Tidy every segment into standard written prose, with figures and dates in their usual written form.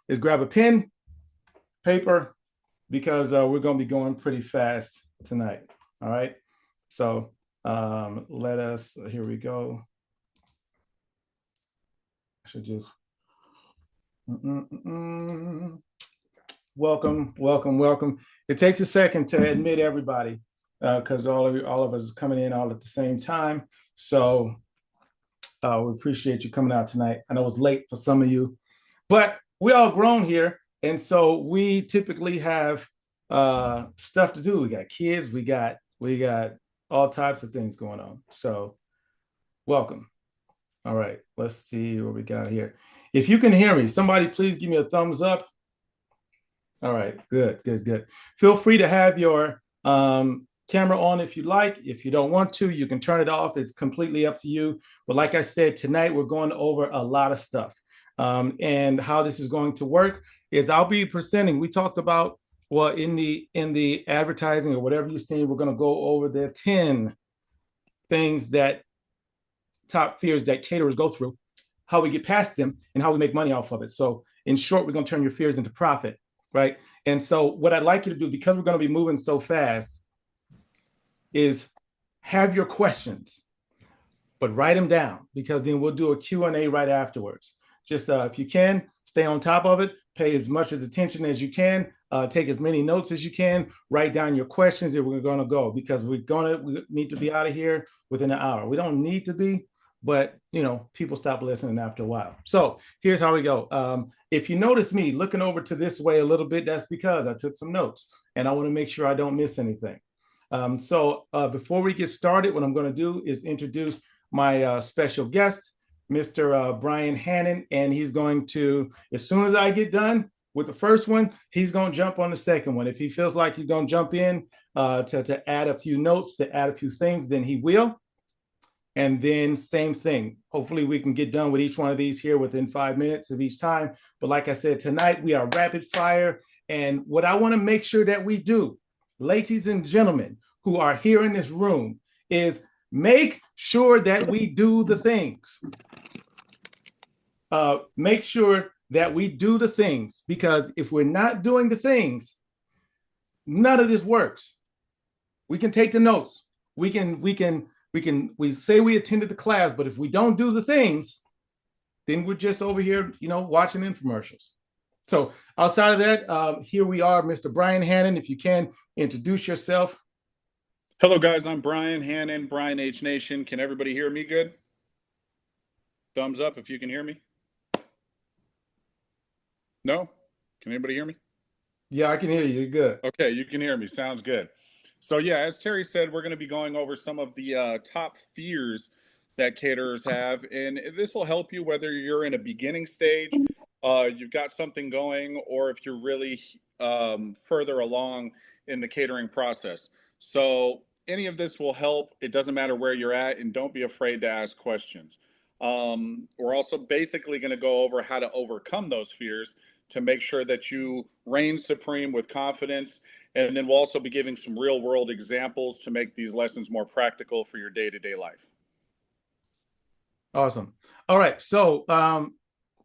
is grab a pen, paper, because we're going to be going pretty fast tonight. All right. So let us, here we go. I should just, welcome, welcome, welcome. It takes a second to admit everybody because all of us is coming in all at the same time. So we appreciate you coming out tonight. I know it's late for some of you, but we all grown here. And so we typically have stuff to do. We got kids, we got all types of things going on. So welcome. All right, let's see what we got here. If you can hear me, somebody please give me a thumbs up. All right, good, good, good. Feel free to have your camera on if you like. If you don't want to, you can turn it off. It's completely up to you. But like I said, tonight we're going over a lot of stuff. And how this is going to work is I'll be presenting. We talked about, well, in the advertising or whatever you're seeing, we're going to go over the 10 things that top fears that caterers go through, how we get past them, and how we make money off of it. So in short, we're going to turn your fears into profit, right? And so what I'd like you to do, because we're going to be moving so fast, is have your questions, but write them down, because then we'll do a Q&A right afterwards. Just if you can, stay on top of it, pay as much attention as you can, take as many notes as you can, write down your questions that we're going to go, because we need to be out of here within an hour. We don't need to be, but people stop listening after a while. So here's how we go. If you notice me looking over to this way a little bit, that's because I took some notes and I want to make sure I don't miss anything. So before we get started, what I'm going to do is introduce my special guest, Mr. Brian Hannon, and he's going to, as soon as I get done with the first one, he's going to jump on the second one. If he feels like he's going to jump in to add a few notes, to add a few things, then he will. And then same thing. Hopefully we can get done with each one of these here within 5 minutes of each time. But like I said, tonight we are rapid fire. And what I want to make sure that we do, ladies and gentlemen who are here in this room, is make sure that we do the things. Make sure that we do the things, because if we're not doing the things, none of this works. We can take the notes. We say we attended the class, but if we don't do the things, then we're just over here, watching infomercials. So outside of that, here we are, Mr. Brian Hannon. If you can introduce yourself. Hello, guys. I'm Brian Hannon, Brian H Nation. Can everybody hear me good? Thumbs up if you can hear me. No? Can anybody hear me? Yeah, I can hear you. You're good. Okay, you can hear me. Sounds good. So yeah, as Terry said, we're going to be going over some of the top fears that caterers have, and this will help you whether you're in a beginning stage, you've got something going, or if you're really further along in the catering process. So any of this will help. It doesn't matter where you're at, and don't be afraid to ask questions. We're also basically going to go over how to overcome those fears to make sure that you reign supreme with confidence. And then we'll also be giving some real world examples to make these lessons more practical for your day-to-day life. Awesome. All right. So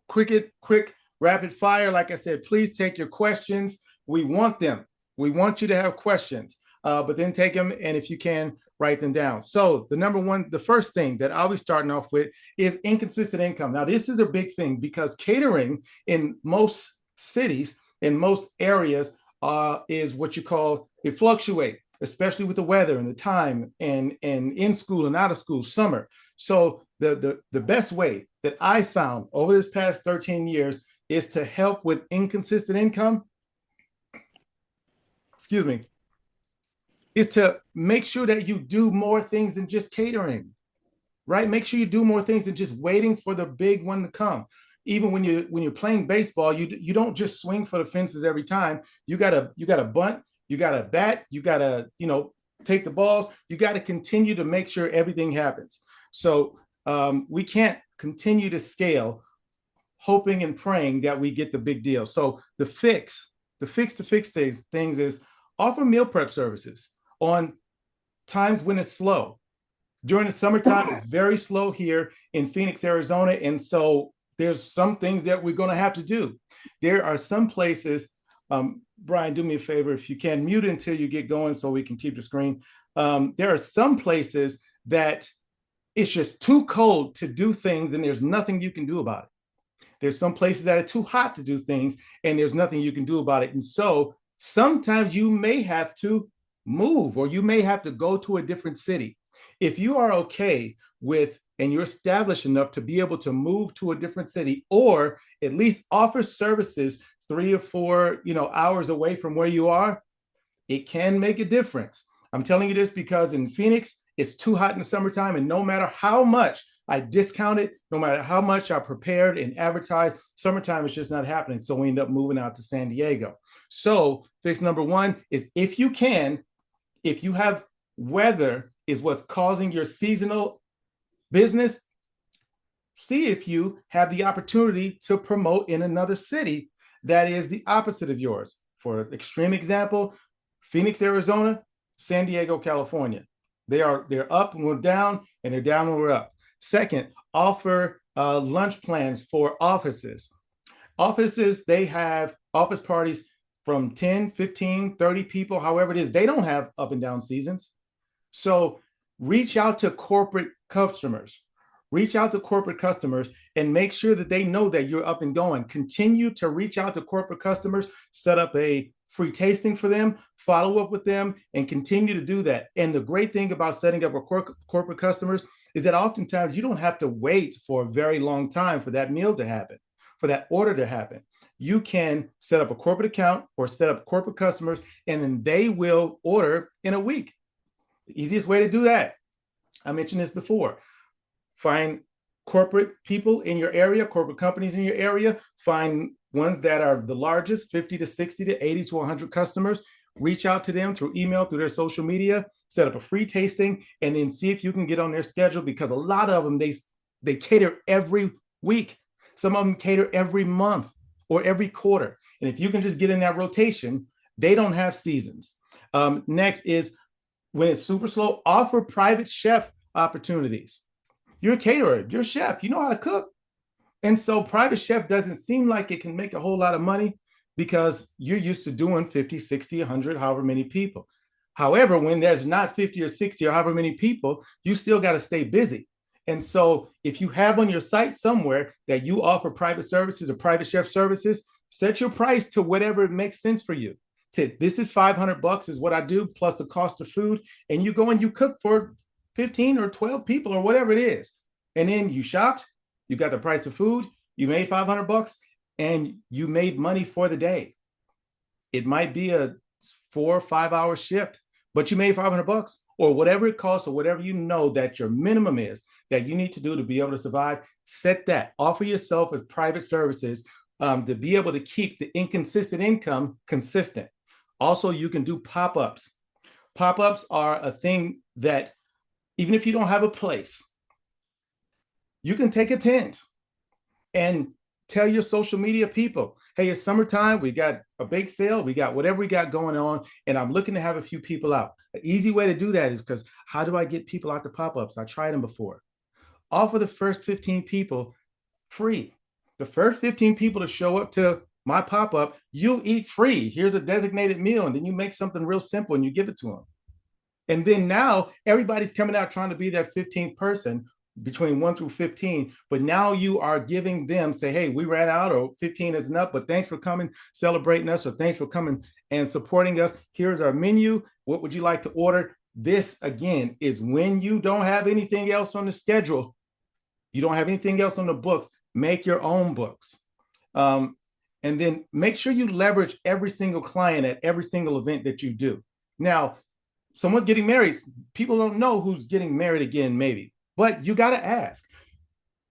quick rapid fire. Like I said, please take your questions. We want them. We want you to have questions, but then take them. And if you can, write them down. So the first thing that I'll be starting off with is inconsistent income. Now, this is a big thing because catering in most cities, in most areas, is what you call, it fluctuates, especially with the weather and the time and in school and out of school, summer. So the best way that I found over this past 13 years is to help with inconsistent income. Excuse me. Is to make sure that you do more things than just catering, right? Make sure you do more things than just waiting for the big one to come. Even when you're playing baseball, you don't just swing for the fences every time. You gotta bunt, you gotta bat, you gotta take the balls. You gotta continue to make sure everything happens. So we can't continue to scale, hoping and praying that we get the big deal. So the fix to fix these things is offer meal prep services on times when it's slow. During the summertime, it's very slow here in Phoenix, Arizona. And so there's some things that we're going to have to do. There are some places, Brian, do me a favor, if you can, mute until you get going so we can keep the screen. There are some places that it's just too cold to do things and there's nothing you can do about it. There's some places that are too hot to do things and there's nothing you can do about it. And so sometimes you may have to move or you may have to go to a different city. If you are okay with and you're established enough to be able to move to a different city or at least offer services 3 or 4 hours away from where you are, it can make a difference. I'm telling you this because in Phoenix, it's too hot in the summertime, and no matter how much I discount it, no matter how much I prepared and advertised, summertime is just not happening. So we end up moving out to San Diego. So fix number one is if you can, if you have weather is what's causing your seasonal business, see if you have the opportunity to promote in another city that is the opposite of yours. For extreme example, Phoenix, Arizona, San Diego, California. They're up when we're down, and they're down when we're up. Second, offer lunch plans for offices. Offices, they have office parties from 10, 15, 30 people, however it is. They don't have up and down seasons. So reach out to corporate customers. Reach out to corporate customers and make sure that they know that you're up and going. Continue to reach out to corporate customers, set up a free tasting for them, follow up with them, and continue to do that. And the great thing about setting up a corporate customers is that oftentimes you don't have to wait for a very long time for that meal to happen, for that order to happen. You can set up a corporate account or set up corporate customers, and then they will order in a week. The easiest way to do that, I mentioned this before, find corporate people in your area, corporate companies in your area, find ones that are the largest, 50 to 60 to 80 to 100 customers, reach out to them through email, through their social media, set up a free tasting, and then see if you can get on their schedule because a lot of them, they cater every week. Some of them cater every month or every quarter. And if you can just get in that rotation, they don't have seasons. Next is when it's super slow, offer private chef opportunities. You're a caterer, you're a chef, you know how to cook. And so private chef doesn't seem like it can make a whole lot of money because you're used to doing 50, 60, 100, however many people. However, when there's not 50 or 60 or however many people, you still got to stay busy. And so if you have on your site somewhere that you offer private services or private chef services, set your price to whatever makes sense for you. This is $500 is what I do, plus the cost of food. And you go and you cook for 15 or 12 people or whatever it is. And then you shopped, you got the price of food, you made $500 and you made money for the day. It might be a 4 or 5 hour shift, but you made $500 or whatever it costs or whatever you know that your minimum is that you need to do to be able to survive. Set that. Offer yourself as private services to be able to keep the inconsistent income consistent. Also, you can do pop-ups. Pop-ups are a thing that even if you don't have a place, you can take a tent and tell your social media people, hey, it's summertime, we got a bake sale, we got whatever we got going on, and I'm looking to have a few people out. An easy way to do that is because how do I get people out to pop-ups? I tried them before. Offer the first 15 people free. The first 15 people to show up to my pop-up, you eat free. Here's a designated meal, and then you make something real simple and you give it to them. And then now everybody's coming out trying to be that 15th person between 1 through 15, but now you are giving them, say, hey, we ran out or 15 is enough, but thanks for coming, celebrating us, or thanks for coming and supporting us. Here's our menu. What would you like to order? This, again, is when you don't have anything else on the schedule, you don't have anything else on the books, make your own books. And then make sure you leverage every single client at every single event that you do. Now, someone's getting married. People don't know who's getting married again, maybe. But you got to ask,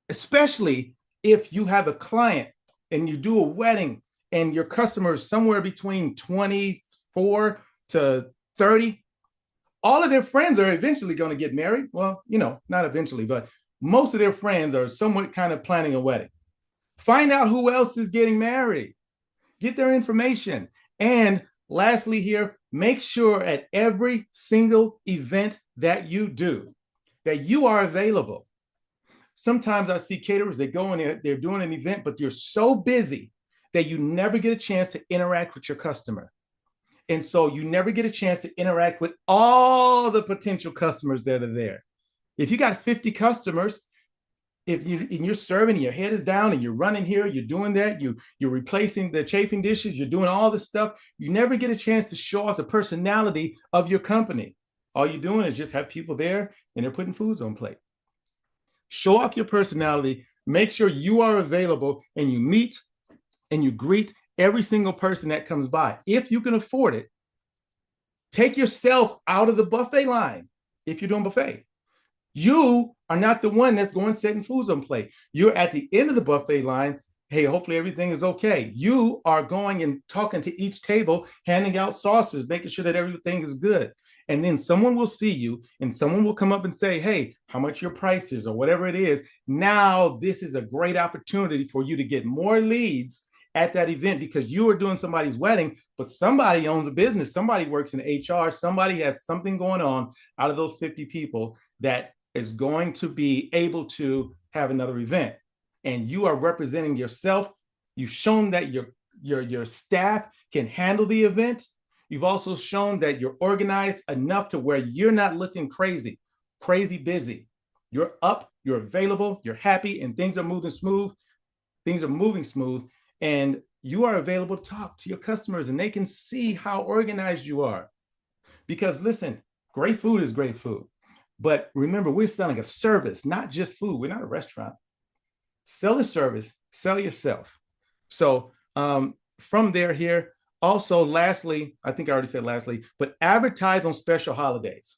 especially if you have a client and you do a wedding and your customer is somewhere between 24 to 30, all of their friends are eventually going to get married. Well, not eventually, but most of their friends are somewhat kind of planning a wedding. Find out who else is getting married. Get their information. And lastly here, make sure at every single event that you do, that you are available. sometimes I see caterers, they go in there, they're doing an event, but you're so busy that you never get a chance to interact with your customer. And so you never get a chance to interact with all the potential customers that are there. If you got 50 customers, if you're serving and your head is down and you're running here, you're doing that, you're replacing the chafing dishes, you're doing all this stuff, you never get a chance to show off the personality of your company. All you're doing is just have people there and they're putting foods on plate. Show off your personality, make sure you are available, and you meet and you greet every single person that comes by. If you can afford it, take yourself out of the buffet line if you're doing buffet. You are not the one that's going setting foods on plate. You're at the end of the buffet line. Hey, hopefully everything is okay. You are going and talking to each table, handing out sauces, making sure that everything is good. And then someone will see you and someone will come up and say, hey, how much your price is or whatever it is. Now, this is a great opportunity for you to get more leads at that event because you are doing somebody's wedding, but somebody owns a business. Somebody works in HR. Somebody has something going on out of those 50 people that is going to be able to have another event. And you are representing yourself. You've shown that your staff can handle the event. You've also shown that you're organized enough to where you're not looking crazy busy. You're up, you're available, you're happy, and things are moving smooth. Things are moving smooth, and you are available to talk to your customers, and they can see how organized you are. Because listen, great food is great food. But remember, we're selling a service, not just food. We're not a restaurant. Sell a service, sell yourself. So from there here, also lastly, I think I already said lastly, but advertise on special holidays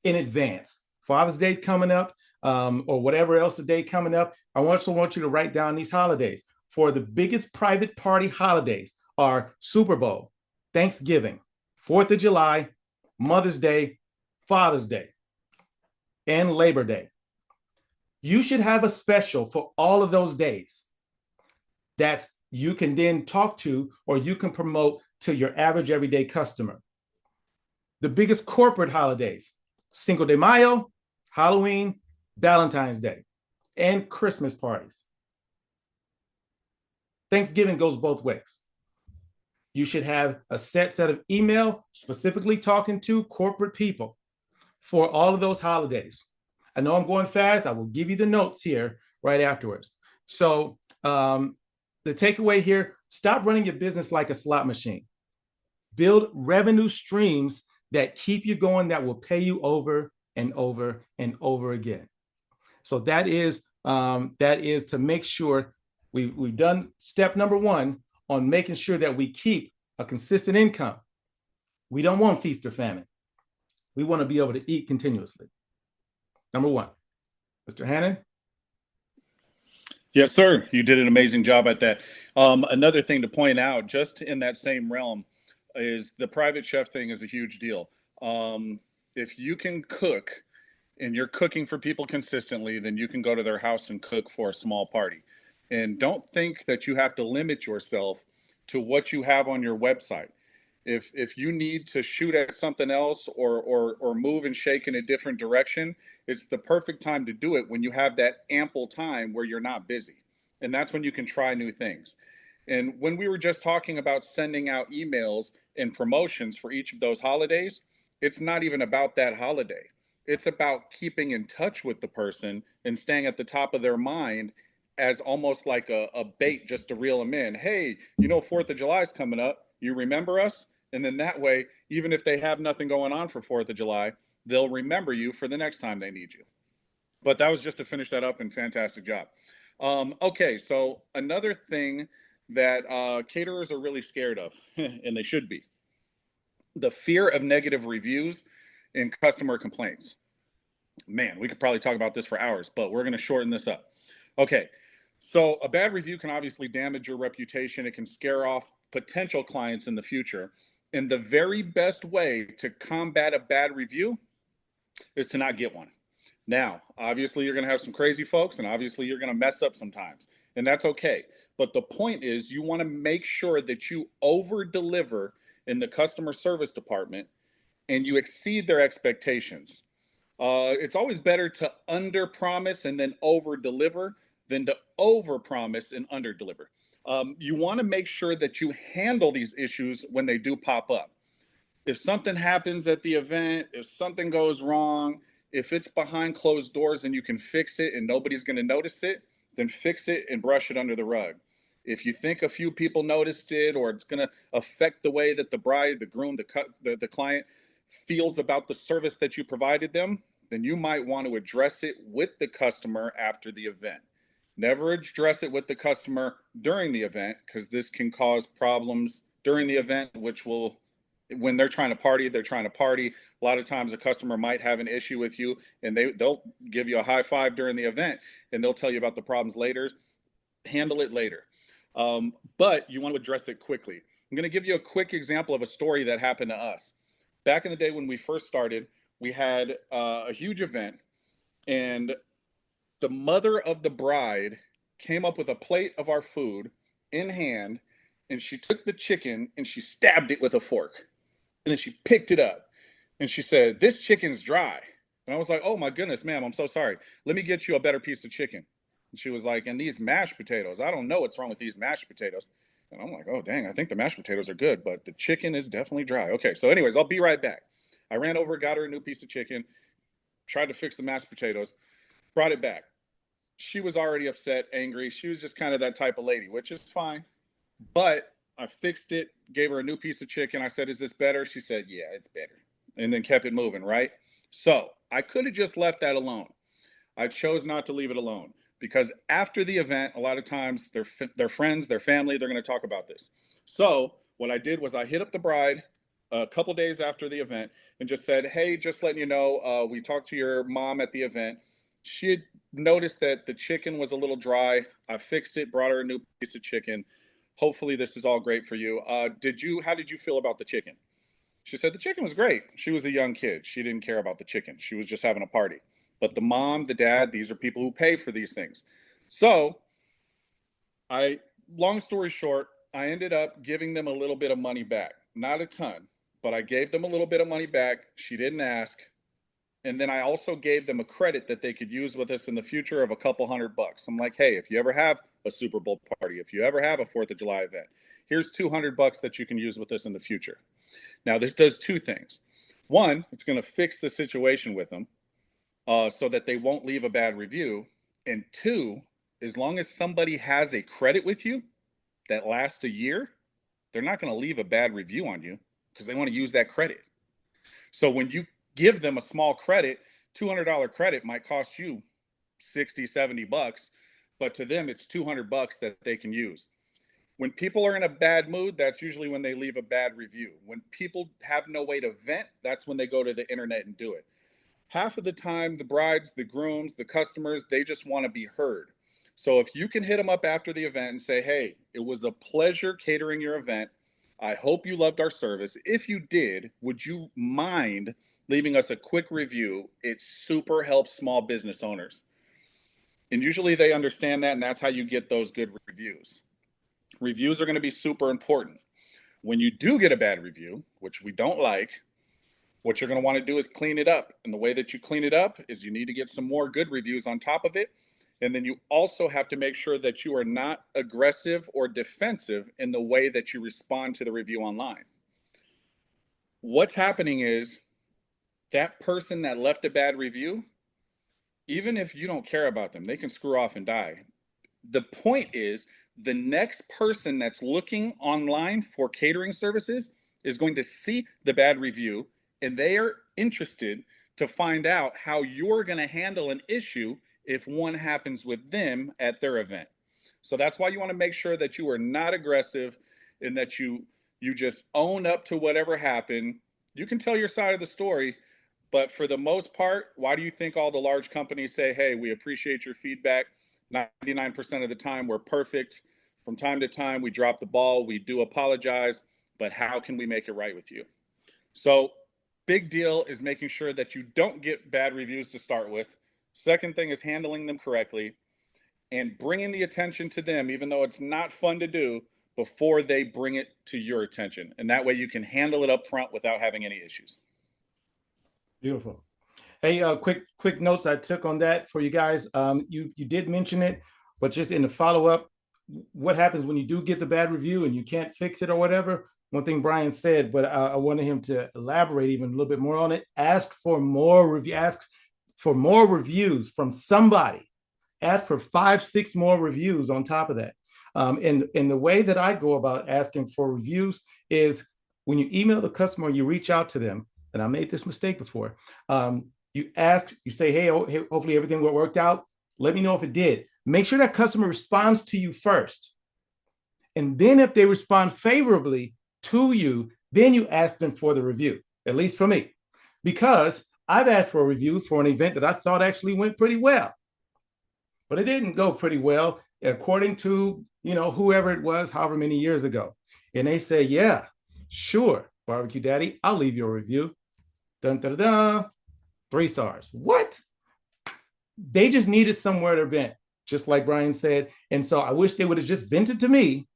in advance. Father's Day coming up, or whatever else the day coming up. I also want you to write down these holidays. For the biggest private party holidays are Super Bowl, Thanksgiving, 4th of July, Mother's Day, Father's Day, and Labor Day. You should have a special for all of those days that you can then talk to or you can promote to your average everyday customer. The biggest corporate holidays, Cinco de Mayo, Halloween, Valentine's Day, and Christmas parties. Thanksgiving goes both ways. You should have a set of email specifically talking to corporate people for all of those holidays. I know I'm going fast. I will give you the notes here right afterwards. So the takeaway here, stop running your business like a slot machine. Build revenue streams that keep you going, that will pay you over and over and over again. So that is to make sure we've done step number one on making sure that we keep a consistent income. We don't want feast or famine. We want to be able to eat continuously. Number one. Mr. Hannon? Yes, sir. You did an amazing job at that. Another thing to point out, just in that same realm, is the private chef thing is a huge deal. If you can cook and you're cooking for people consistently, then you can go to their house and cook for a small party. And don't think that you have to limit yourself to what you have on your website. If you need to shoot at something else or move and shake in a different direction, it's the perfect time to do it when you have that ample time where you're not busy. And that's when you can try new things. And when we were just talking about sending out emails and promotions for each of those holidays, it's not even about that holiday. It's about keeping in touch with the person and staying at the top of their mind as almost like a bait just to reel them in. Hey, 4th of July is coming up. You remember us? And then that way, even if they have nothing going on for 4th of July, they'll remember you for the next time they need you. But that was just to finish that up, and fantastic job. Okay, so another thing that caterers are really scared of, and they should be, the fear of negative reviews and customer complaints. Man, we could probably talk about this for hours, but we're going to shorten this up. Okay, so a bad review can obviously damage your reputation. It can scare off potential clients in the future. And the very best way to combat a bad review is to not get one. Now, obviously, you're going to have some crazy folks, and obviously, you're going to mess up sometimes, and that's okay. But the point is, you want to make sure that you over deliver in the customer service department and you exceed their expectations. It's always better to under promise and then over deliver than to over promise and under deliver. You want to make sure that you handle these issues when they do pop up. If something happens at the event, if something goes wrong, if it's behind closed doors and you can fix it and nobody's going to notice it, then fix it and brush it under the rug. If you think a few people noticed it or it's going to affect the way that the bride, the groom, the client feels about the service that you provided them, then you might want to address it with the customer after the event. Never address it with the customer during the event because this can cause problems during the event, which will, when they're trying to party, they're trying to party. A lot of times a customer might have an issue with you and they'll give you a high five during the event and they'll tell you about the problems later. Handle it later. But you want to address it quickly. I'm going to give you a quick example of a story that happened to us. Back in the day when we first started, we had a huge event, and the mother of the bride came up with a plate of our food in hand, and she took the chicken and she stabbed it with a fork. And then she picked it up and she said, "This chicken's dry." And I was like, "Oh my goodness, ma'am, I'm so sorry. Let me get you a better piece of chicken." And she was like, "And these mashed potatoes, I don't know what's wrong with these mashed potatoes." And I'm like, "Oh, dang, I think the mashed potatoes are good, but the chicken is definitely dry." Okay, so, anyways, I'll be right back. I ran over, got her a new piece of chicken, tried to fix the mashed potatoes, brought it back. She was already upset, angry. She was just kind of that type of lady, which is fine. But I fixed it, gave her a new piece of chicken. I said, "Is this better?" She said, "Yeah, it's better." And then kept it moving, right? So I could have just left that alone. I chose not to leave it alone because after the event, a lot of times their friends, their family, they're going to talk about this. So what I did was I hit up the bride a couple days after the event and just said, "Hey, just letting you know, we talked to your mom at the event. She had noticed that the chicken was a little dry. I fixed it, brought her a new piece of chicken. Hopefully, this is all great for you. How did you feel about the chicken?" She said the chicken was great. She was a young kid. She didn't care about the chicken. She was just having a party. But the mom, the dad, these are people who pay for these things. So I, long story short, I ended up giving them a little bit of money back. Not a ton, but I gave them a little bit of money back. She didn't ask. And then I also gave them a credit that they could use with us in the future of a couple $100. I'm like, "Hey, if you ever have a Super Bowl party, if you ever have a 4th of July event, here's $200 that you can use with us in the future." Now, this does two things. One, it's going to fix the situation with them so that they won't leave a bad review. And two, as long as somebody has a credit with you that lasts a year, they're not going to leave a bad review on you because they want to use that credit. So when you give them a small credit, $200 credit might cost you 60, $70, but to them, it's $200 that they can use. When people are in a bad mood, that's usually when they leave a bad review. When people have no way to vent, that's when they go to the internet and do it. Half of the time, the brides, the grooms, the customers, they just want to be heard. So if you can hit them up after the event and say, "Hey, it was a pleasure catering your event. I hope you loved our service. If you did, would you mind leaving us a quick review? It super helps small business owners." And usually they understand that, and that's how you get those good reviews. Reviews are going to be super important. When you do get a bad review, which we don't like, what you're going to want to do is clean it up. And the way that you clean it up is you need to get some more good reviews on top of it. And then you also have to make sure that you are not aggressive or defensive in the way that you respond to the review online. What's happening is that person that left a bad review, even if you don't care about them, they can screw off and die. The point is, the next person that's looking online for catering services is going to see the bad review and they are interested to find out how you're going to handle an issue if one happens with them at their event. So that's why you want to make sure that you are not aggressive and that you just own up to whatever happened. You can tell your side of the story, but for the most part, why do you think all the large companies say, "Hey, we appreciate your feedback"? 99% of the time, we're perfect. From time to time, we drop the ball. We do apologize, but how can we make it right with you? So, big deal is making sure that you don't get bad reviews to start with. Second thing is handling them correctly and bringing the attention to them, even though it's not fun to do, before they bring it to your attention. And that way you can handle it up front without having any issues. Beautiful. Hey, quick notes I took on that for you guys. You did mention it, but just in the follow up, what happens when you do get the bad review and you can't fix it or whatever? One thing Brian said, but I wanted him to elaborate even a little bit more on it. Ask for more review. Ask for more reviews from somebody. Ask for 5, 6 more reviews on top of that. And the way that I go about asking for reviews is when you email the customer, you reach out to them. And I made this mistake before. You ask, you say, hey, hopefully everything worked out. Let me know if it did. Make sure that customer responds to you first. And then if they respond favorably to you, then you ask them for the review, at least for me, because I've asked for a review for an event that I thought actually went pretty well, but it didn't go pretty well according to, whoever it was, however many years ago. And they say, yeah, sure, Barbecue Daddy, I'll leave you a review. Dun, dun, dun, 3 stars. What? They just needed somewhere to vent, just like Brian said. And so I wish they would have just vented to me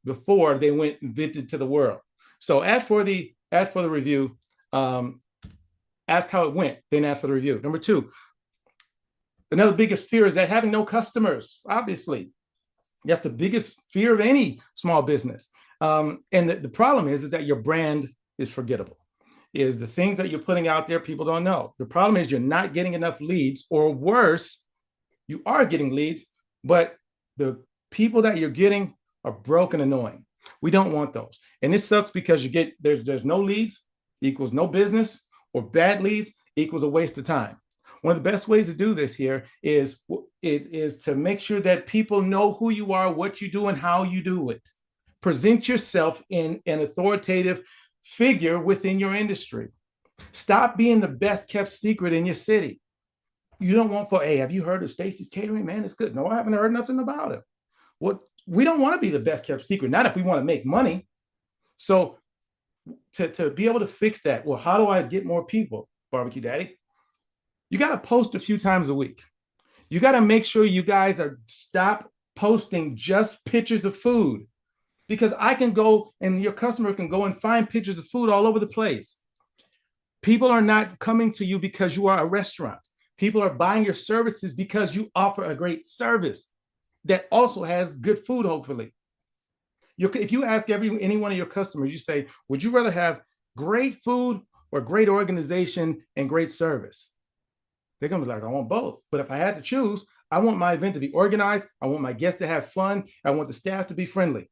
before they went and vented to the world. So as for the review, ask how it went, then ask for the review. Number 2, another biggest fear is that having no customers. Obviously, that's the biggest fear of any small business. And the problem is that your brand is forgettable. Is the things that you're putting out there, people don't know. The problem is you're not getting enough leads, or worse, you are getting leads, but the people that you're getting are broke and annoying. We don't want those. And this sucks because there's no leads equals no business, or bad leads equals a waste of time. One of the best ways to do this here is to make sure that people know who you are, what you do, and how you do it. Present yourself in an authoritative figure within your industry. Stop being the best kept secret in your city. You don't want for, hey, have you heard of Stacy's Catering? Man, it's good. No, I haven't heard nothing about it. Well, we don't want to be the best kept secret, not if we want to make money. So to be able to fix that, well, how do I get more people, Barbecue Daddy? You got to post a few times a week. You got to make sure you guys stop posting just pictures of food, because I can go and your customer can go and find pictures of food all over the place. People are not coming to you because you are a restaurant. People are buying your services because you offer a great service that also has good food, hopefully. If you ask any one of your customers, you say, would you rather have great food or great organization and great service? They're going to be like, I want both. But if I had to choose, I want my event to be organized. I want my guests to have fun. I want the staff to be friendly.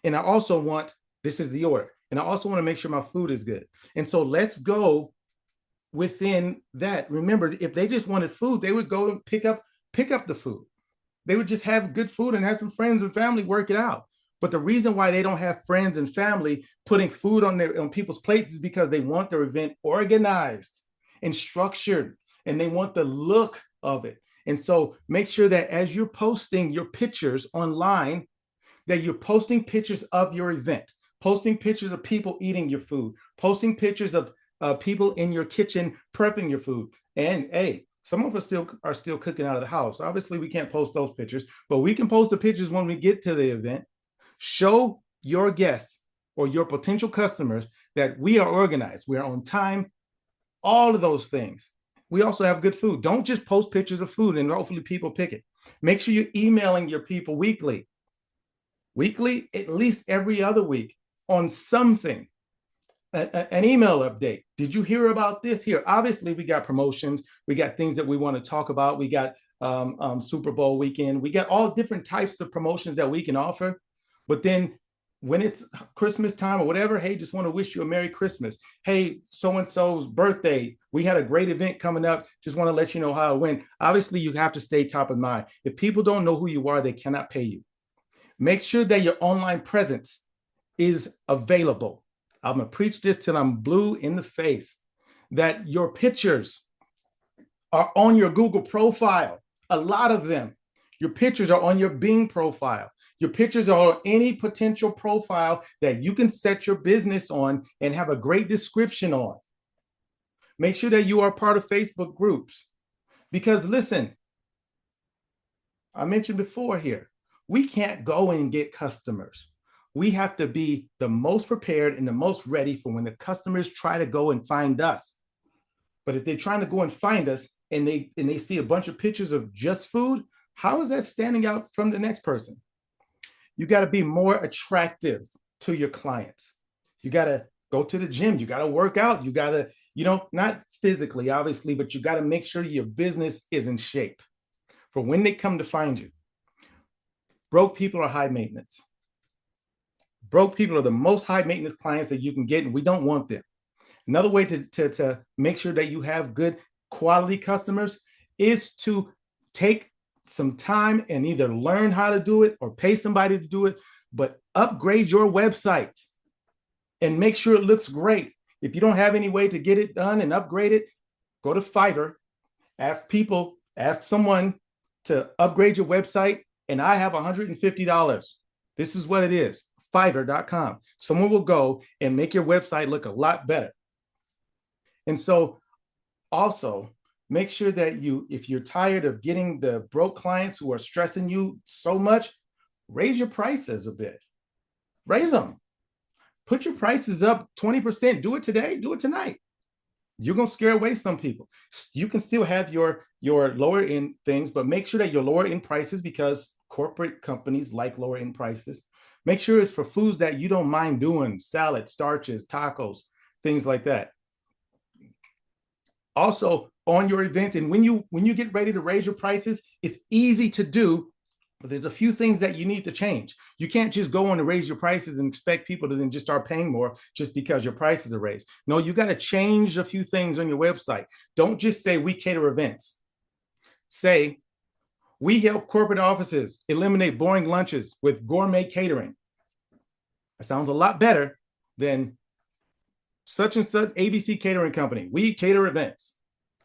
And I also want, this is the order. And I also want to make sure my food is good. And so let's go within that. Remember, if they just wanted food, they would go and pick up the food. They would just have good food and have some friends and family work it out. But the reason why they don't have friends and family putting food on people's plates is because they want their event organized and structured, and they want the look of it. And so make sure that as you're posting your pictures online, that you're posting pictures of your event, posting pictures of people eating your food, posting pictures of people in your kitchen prepping your food. And hey, some of us are still cooking out of the house. Obviously, we can't post those pictures, but we can post the pictures when we get to the event. Show your guests or your potential customers that we are organized, we are on time, all of those things. We also have good food. Don't just post pictures of food and hopefully people pick it. Make sure you're emailing your people weekly, at least every other week, on something, an email update. Did you hear about this here? Obviously, we got promotions. We got things that we want to talk about. We got Super Bowl weekend. We got all different types of promotions that we can offer. But then when it's Christmas time or whatever, hey, just want to wish you a Merry Christmas. Hey, so-and-so's birthday. We had a great event coming up. Just want to let you know how it went. Obviously, you have to stay top of mind. If people don't know who you are, they cannot pay you. Make sure that your online presence is available. I'm going to preach this till I'm blue in the face, that your pictures are on your Google profile. A lot of them. Your pictures are on your Bing profile. Your pictures are on any potential profile that you can set your business on and have a great description on. Make sure that you are part of Facebook groups. Because listen, I mentioned before here, we can't go and get customers. We have to be the most prepared and the most ready for when the customers try to go and find us. But if they're trying to go and find us and they see a bunch of pictures of just food, how is that standing out from the next person? You got to be more attractive to your clients. You got to go to the gym. You got to work out. You got to, not physically, obviously, but you got to make sure your business is in shape for when they come to find you. Broke people are high maintenance. Broke people are the most high maintenance clients that you can get, and we don't want them. Another way to make sure that you have good quality customers is to take some time and either learn how to do it or pay somebody to do it, but upgrade your website and make sure it looks great. If you don't have any way to get it done and upgrade it, go to Fiverr, ask someone to upgrade your website, and I have $150. This is what it is, Fiverr.com. Someone will go and make your website look a lot better. And so also make sure that if you're tired of getting the broke clients who are stressing you so much, raise your prices a bit. Raise them. Put your prices up 20%. Do it today. Do it tonight. You're going to scare away some people. You can still have your lower end things, but make sure that your lower end prices, because corporate companies like lower end prices, make sure it's for foods that you don't mind doing, salad, starches, tacos, things like that. Also, on your events, and when you get ready to raise your prices, it's easy to do, but there's a few things that you need to change. You can't just go on and raise your prices and expect people to then just start paying more just because your prices are raised. No, you got to change a few things on your website. Don't just say we cater events. Say we help corporate offices eliminate boring lunches with gourmet catering. That sounds a lot better than such and such ABC Catering Company. We cater events.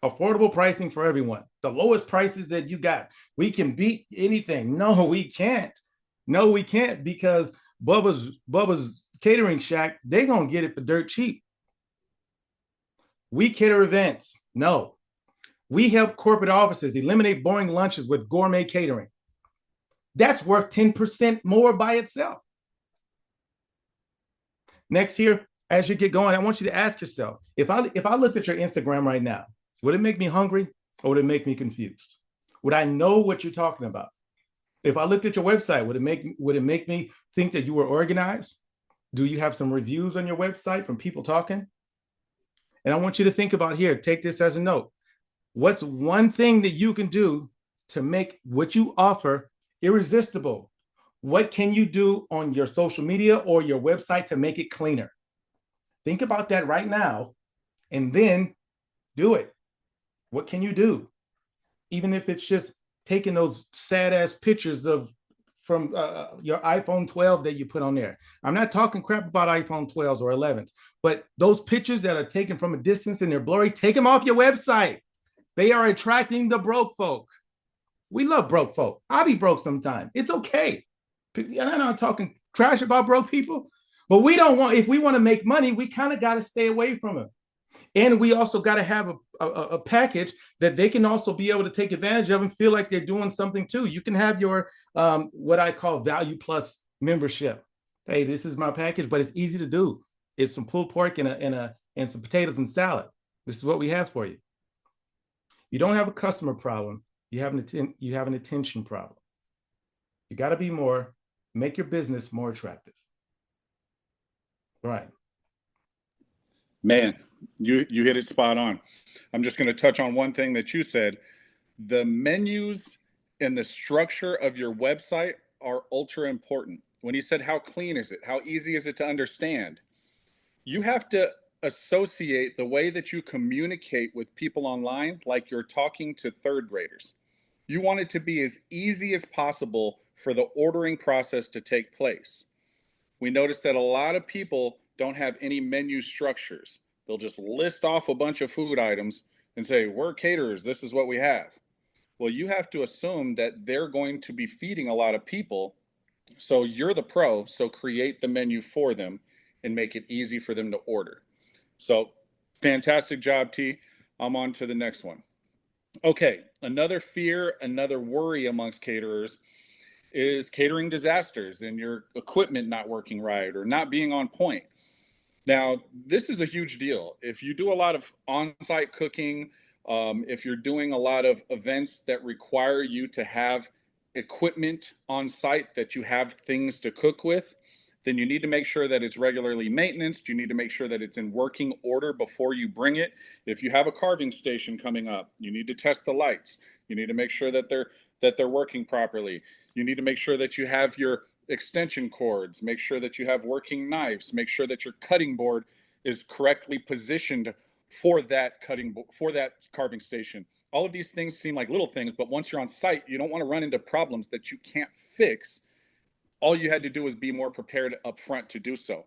Affordable pricing for everyone. The lowest prices that you got. We can beat anything. No, we can't. No, we can't, because Bubba's Catering Shack, they're going to get it for dirt cheap. We cater events. No. We help corporate offices eliminate boring lunches with gourmet catering. That's worth 10% more by itself. Next here, as you get going, I want you to ask yourself, if I looked at your Instagram right now, would it make me hungry or would it make me confused? Would I know what you're talking about? If I looked at your website, would it make me think that you were organized? Do you have some reviews on your website from people talking? And I want you to think about here, take this as a note. What's one thing that you can do to make what you offer irresistible? What can you do on your social media or your website to make it cleaner? Think about that right now and then do it. What can you do? Even if it's just taking those sad ass pictures from your iPhone 12 that you put on there. I'm not talking crap about iPhone 12s or 11s, but those pictures that are taken from a distance and they're blurry, take them off your website. They are attracting the broke folk. We love broke folk. I'll be broke sometime. It's okay. And I'm not talking trash about broke people, but if we want to make money, we kind of got to stay away from them. And we also got to have a package that they can also be able to take advantage of and feel like they're doing something too. You can have your what I call value plus membership. Hey, this is my package, but it's easy to do. It's some pulled pork and some potatoes and salad. This is what we have for you. You don't have a customer problem. You have an attention problem. You got to be more, make your business more attractive. All right. Man, you hit it spot on. I'm just going to touch on one thing that you said. The menus and the structure of your website are ultra important. When you said how clean is it, how easy is it to understand, you have to associate the way that you communicate with people online like you're talking to third graders. You want it to be as easy as possible for the ordering process to take place. We noticed that a lot of people don't have any menu structures. They'll just list off a bunch of food items and say, we're caterers, this is what we have. Well, you have to assume that they're going to be feeding a lot of people. So you're the pro, so create the menu for them and make it easy for them to order. So fantastic job, T. I'm on to the next one. Okay, another fear, another worry amongst caterers is catering disasters and your equipment not working right or not being on point. Now, this is a huge deal. If you do a lot of on-site cooking, if you're doing a lot of events that require you to have equipment on site, that you have things to cook with, then you need to make sure that it's regularly maintained. You need to make sure that it's in working order before you bring it. If you have a carving station coming up, you need to test the lights. You need to make sure that they're working properly. You need to make sure that you have your extension cords, make sure that you have working knives, make sure that your cutting board is correctly positioned for that for that carving station. All of these things seem like little things, but once you're on site, you don't want to run into problems that you can't fix. All you had to do was be more prepared up front to do so.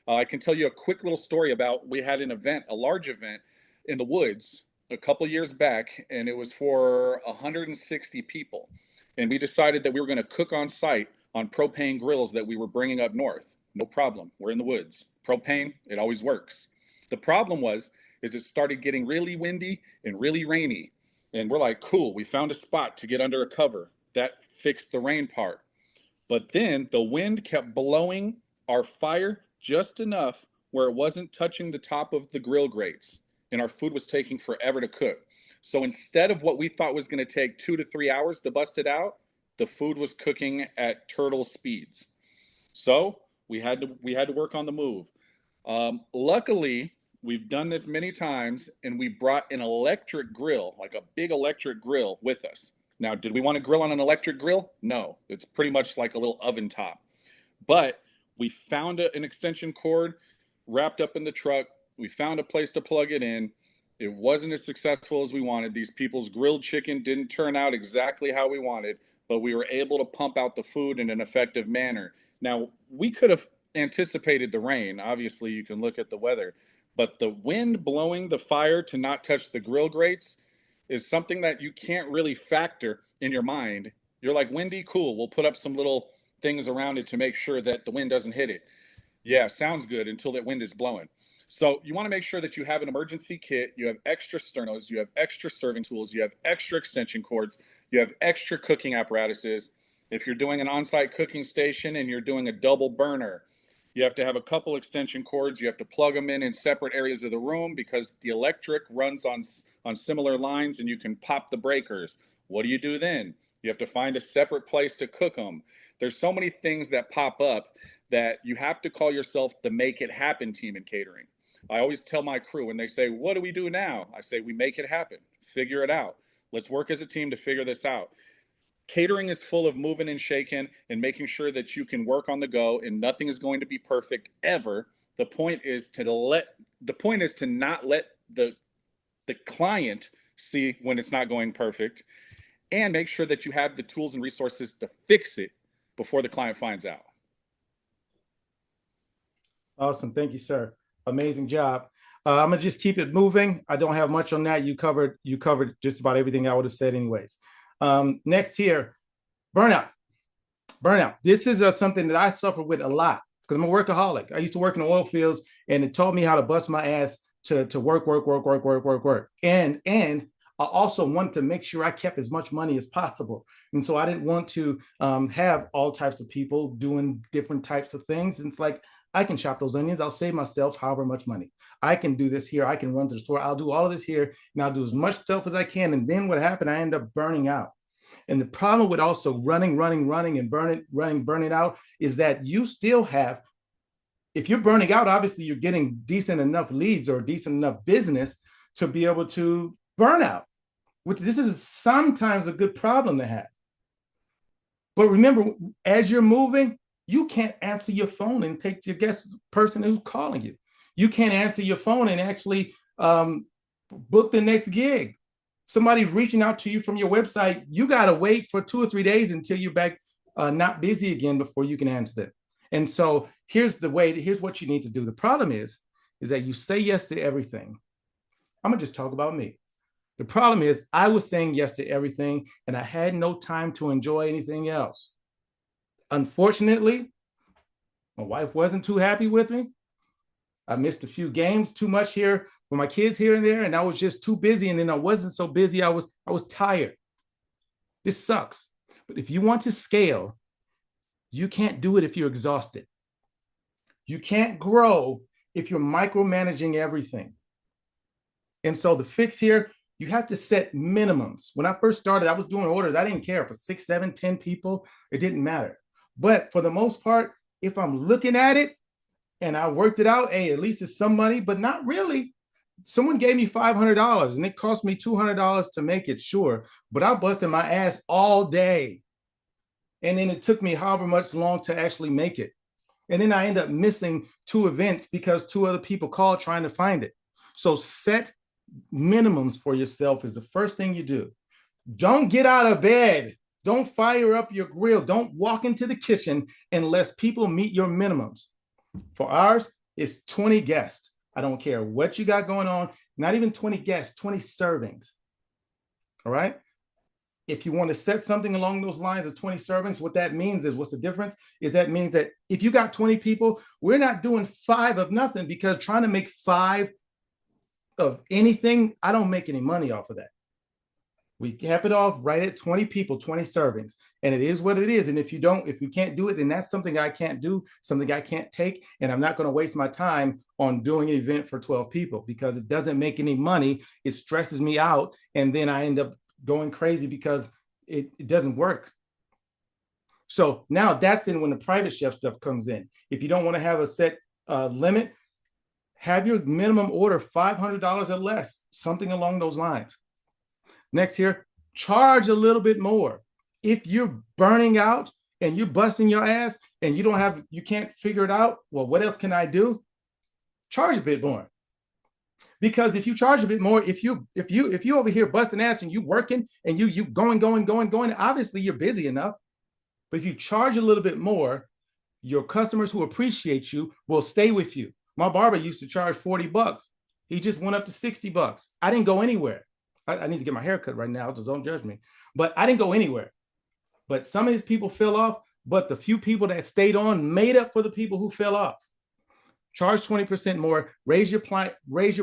I can tell you a quick little story about, we had an event, a large event in the woods a couple years back, and it was for 160 people. And we decided that we were going to cook on site on propane grills that we were bringing up north. No problem. We're in the woods. Propane, it always works. The problem is it started getting really windy and really rainy. And we're like, cool, we found a spot to get under a cover. That fixed the rain part. But then the wind kept blowing our fire just enough where it wasn't touching the top of the grill grates, and our food was taking forever to cook. So instead of what we thought was going to take 2 to 3 hours to bust it out, the food was cooking at turtle speeds. So we had to work on the move. Luckily, we've done this many times, and we brought an electric grill, like a big electric grill, with us. Now, did we want to grill on an electric grill? No, it's pretty much like a little oven top. But we found an extension cord wrapped up in the truck. We found a place to plug it in. It wasn't as successful as we wanted. These people's grilled chicken didn't turn out exactly how we wanted, but we were able to pump out the food in an effective manner. Now, we could have anticipated the rain. Obviously, you can look at the weather, but the wind blowing the fire to not touch the grill grates is something that you can't really factor in your mind. You're like, windy, cool. We'll put up some little things around it to make sure that the wind doesn't hit it. Yeah, sounds good until that wind is blowing. So you want to make sure that you have an emergency kit, you have extra sternos, you have extra serving tools, you have extra extension cords, you have extra cooking apparatuses. If you're doing an on-site cooking station and you're doing a double burner, you have to have a couple extension cords. You have to plug them in separate areas of the room because the electric runs on similar lines, and you can pop the breakers. What do you do then? You have to find a separate place to cook them. There's so many things that pop up that you have to call yourself the make it happen team in catering. I always tell my crew when they say, what do we do now? I say, we make it happen. Figure it out. Let's work as a team to figure this out. Catering is full of moving and shaking and making sure that you can work on the go, and nothing is going to be perfect ever. The point is to not let the client see when it's not going perfect, and make sure that you have the tools and resources to fix it before the client finds out. Awesome. Thank you, sir. Amazing job. I'm gonna just keep it moving. I don't have much on that. You covered just about everything I would have said anyways. Next here, burnout. Burnout. This is something that I suffer with a lot because I'm a workaholic. I used to work in the oil fields, and it taught me how to bust my ass to work, work, work, work, work, work, work. And I also wanted to make sure I kept as much money as possible. And so I didn't want to have all types of people doing different types of things. And it's like, I can chop those onions. I'll save myself however much money. I can do this here. I can run to the store. I'll do all of this here, and I'll do as much stuff as I can. And then what happened? I end up burning out. And the problem with also running, and burning out is that you still have, if you're burning out, obviously you're getting decent enough leads or decent enough business to be able to burn out, which this is sometimes a good problem to have. But remember, as you're moving, you can't answer your phone and take your guest person who's calling you. You can't answer your phone and actually book the next gig. Somebody's reaching out to you from your website. You got to wait for 2 or 3 days until you're back not busy again before you can answer them. And so here's what you need to do. The problem is that you say yes to everything. I'm gonna just talk about me. The problem is I was saying yes to everything, and I had no time to enjoy anything else. Unfortunately, my wife wasn't too happy with me. I missed a few games too much here with my kids here and there, and I was just too busy. And then I wasn't so busy. I was tired. This sucks. But if you want to scale, you can't do it if you're exhausted. You can't grow if you're micromanaging everything. And so the fix here, you have to set minimums. When I first started, I was doing orders. I didn't care for 6, 7, 10 people. It didn't matter. But for the most part, if I'm looking at it and I worked it out, hey, at least it's some money, but not really. Someone gave me $500 and it cost me $200 to make it, sure. But I busted my ass all day. And then it took me however much long to actually make it. And then I end up missing 2 events because 2 other people called trying to find it. So set minimums for yourself is the first thing you do. Don't get out of bed. Don't fire up your grill. Don't walk into the kitchen unless people meet your minimums. For ours, it's 20 guests. I don't care what you got going on, not even 20 guests, 20 servings. All right? If you want to set something along those lines of 20 servings, what that means is, what's the difference? Is that means that if you got 20 people, we're not doing 5 of nothing, because trying to make 5 of anything, I don't make any money off of that. We cap it off right at 20 people, 20 servings, and it is what it is. And if you can't do it, then that's something I can't do, something I can't take, and I'm not going to waste my time on doing an event for 12 people because it doesn't make any money. It stresses me out, and then I end up going crazy because it doesn't work. So now that's then when the private chef stuff comes in. If you don't want to have a set limit, have your minimum order $500 or less, something along those lines. Next here, charge a little bit more. If you're burning out and you're busting your ass and you can't figure it out, well, what else can I do? Charge a bit more. Because if you charge a bit more, if you over here busting ass and you working and you going, obviously you're busy enough. But if you charge a little bit more, your customers who appreciate you will stay with you. My barber used to charge $40. He just went up to $60. I didn't go anywhere. I need to get my hair cut right now, so don't judge me. But I didn't go anywhere. But some of these people fell off, but the few people that stayed on made up for the people who fell off. Charge 20% more, raise your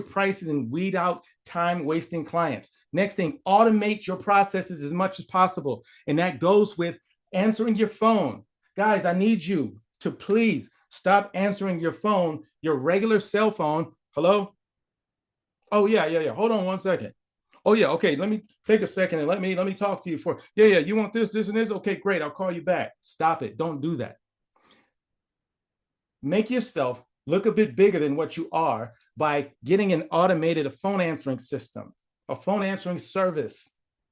prices, and weed out time-wasting clients. Next thing, automate your processes as much as possible. And that goes with answering your phone. Guys, I need you to please stop answering your phone, your regular cell phone. Hello? Oh, yeah. Hold on one second. Oh, yeah, okay, let me take a second and let me talk to you for, yeah, you want this, and this? Okay, great, I'll call you back. Stop it, don't do that. Make yourself look a bit bigger than what you are by getting an automated phone answering system, a phone answering service.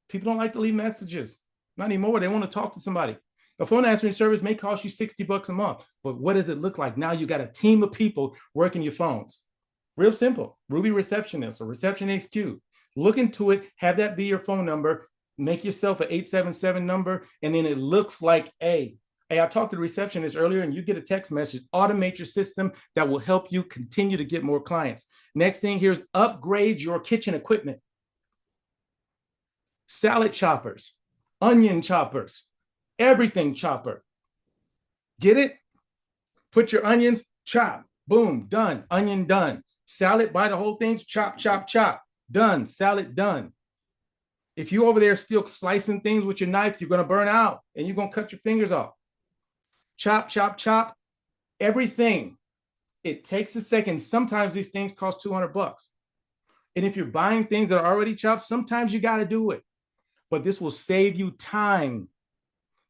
People don't like to leave messages, not anymore. They want to talk to somebody. A phone answering service may cost you $60 a month, but what does it look like? Now you got a team of people working your phones. Real simple, Ruby Receptionist or Reception HQ. Look into it, have that be your phone number, make yourself an 877 number, and then it looks like, hey, I talked to the receptionist earlier, and you get a text message. Automate your system. That will help you continue to get more clients. Next thing here is upgrade your kitchen equipment. Salad choppers, onion choppers, everything chopper. Get it? Put your onions, chop, boom, done, onion done. Salad, buy the whole things, chop, chop, chop. Done, salad done. If you over there still slicing things with your knife, you're going to burn out and you're going to cut your fingers off. Chop, chop, chop, everything. It takes a second. Sometimes these things cost $200. And if you're buying things that are already chopped, sometimes you got to do it. But this will save you time.